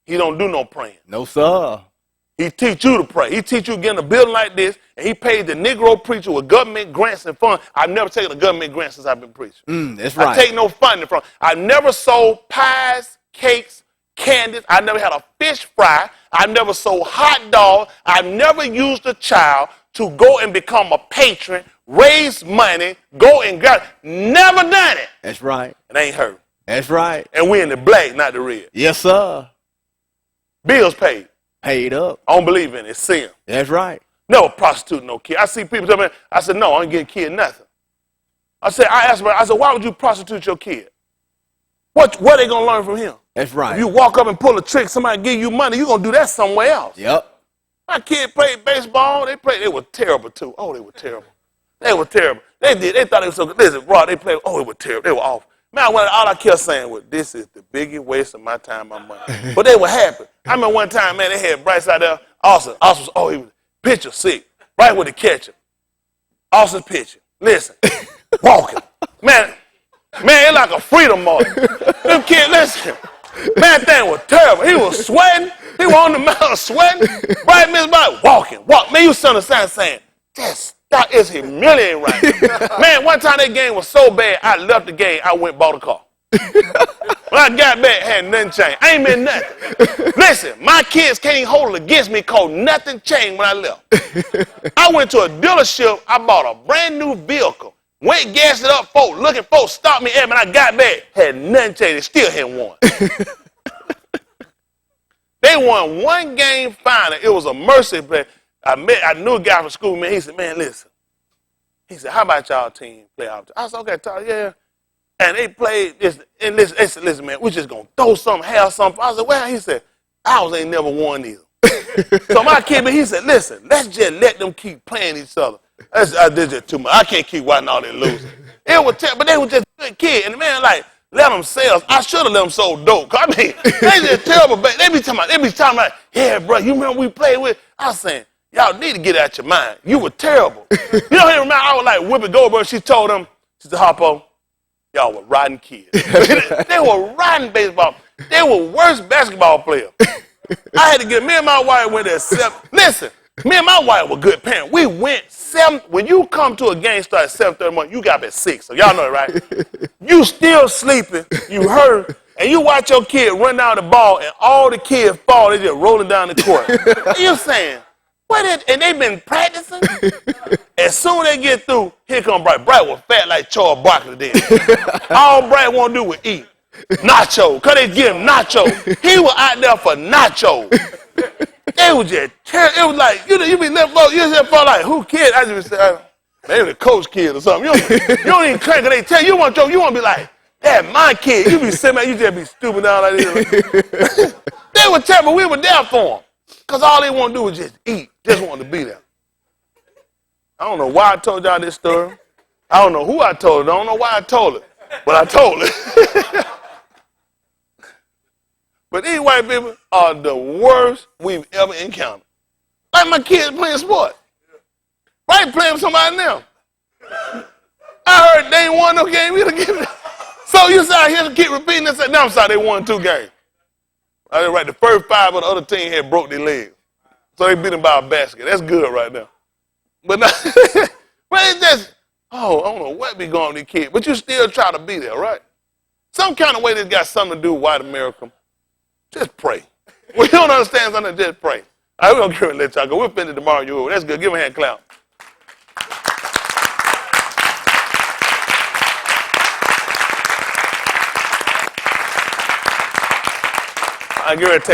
Speaker 1: He don't do no praying.
Speaker 2: No, sir. He
Speaker 1: teach you to pray. He teach you to get in a building like this, and he paid the Negro preacher with government grants and funds. I've never taken a government grant since I've been preaching.
Speaker 2: That's right.
Speaker 1: I take no funding from. I've never sold pies, cakes, candies. I never had a fish fry. I've never sold hot dogs. I've never used a child to go and become a patron, raise money, go and grab. Never done it.
Speaker 2: That's right.
Speaker 1: It ain't hurt.
Speaker 2: That's right.
Speaker 1: And we in the black, not the red.
Speaker 2: Yes, sir.
Speaker 1: Bills paid.
Speaker 2: Paid up.
Speaker 1: I don't believe in it. It's sin.
Speaker 2: That's right.
Speaker 1: Never prostitute no kid. I see people tell me, I said, no, I ain't getting kid nothing. I said, why would you prostitute your kid? What are they going to learn from him?
Speaker 2: That's right.
Speaker 1: If you walk up and pull a trick, somebody give you money, you're going to do that somewhere else.
Speaker 2: Yep.
Speaker 1: My kid played baseball. They were terrible, too. Oh, they were terrible. They were terrible. They thought they were so good. Listen, bro, they played. Oh, they were terrible. They were awful. Man, all I kept saying was, this is the biggest waste of my time, my money. But they were happy. I remember one time, man, they had Bryce out there. Austin was, he was pitcher sick. Right with the catcher. Austin's pitching. Listen. Walking. Man, it's like a freedom march. Them kids, listen. Man, that thing was terrible. He was sweating. He was on the mountain sweating. Right, Miss Body, walking. Man, you son of sign saying, that is humiliating right now. Man, one time that game was so bad, I left the game. I went and bought a car. When I got back, had nothing changed. I ain't been nothing. Listen, my kids can't hold it against me because nothing changed when I left. I went to a dealership. I bought a brand new vehicle. Went, gassed it up, folks stopped me, and I got back. Had nothing changed. They still hadn't won. They won one game final. It was a mercy play. I knew a guy from school, man. He said, man, listen. He said, how about y'all team play out? I said, okay, Todd, yeah. And they played this, and they said, listen, man, we just going to throw something, have something. I said, well, he said, ours ain't never won either. So my kid, he said, listen, let's just let them keep playing each other. I did just too much. I can't keep watching all that losing. But they were just good kids. And the man, like, let them sell. I should have let them sold dope. I mean, they just terrible. They be talking about, yeah, bro, you remember we played with? I was saying, y'all need to get out your mind. You were terrible. You know, remember, I was like Whoopi Goldberg. She told them, she said, Harpo, y'all were rotten kids. They were rotten baseball. They were worse basketball players. I had to get, me and my wife went there 7. Listen, me and my wife were good parents. We went 7. When you come to a game start at 7:30 morning, you got up at 6. So y'all know it, right? You still sleeping, you hurt, and you watch your kid run down the ball, and all the kids fall. They just rolling down the court. What you saying? And they've been practicing. As soon as they get through, here come Bright. Bright was fat like Charles Barkley did. All Bright want to do was eat. Nacho, because they give him nacho. He was out there for nacho. They was just terrible. It was like, you be left for, you just felt like, who kid? I just said, maybe the coach kid or something. You don't even crank it. They tell you, want to be like, that's my kid. You be sitting there, you just be stupid down like this. They were terrible. We were there for them. Because all they want to do was just eat. Just want to be there. I don't know why I told y'all this story. I don't know who I told it. I don't know why I told it. But I told it. But these white people are the worst we've ever encountered. Like my kids playing sport. Right, playing with somebody now. I heard they ain't won no game either. So you say I hear them keep repeating this. No, I'm sorry, they won 2 games. I did right. The first 5 of the other team had broke their legs. So they beat them by a basket. That's good right now. But now, but it's just, I don't know what be going on with these kids. But you still try to be there, right? Some kind of way this got something to do with white America. Just pray. Well, you don't understand something, just pray. All right, we're going to let y'all go. We'll finish tomorrow. That's good. Give them a hand clap. I get ready to take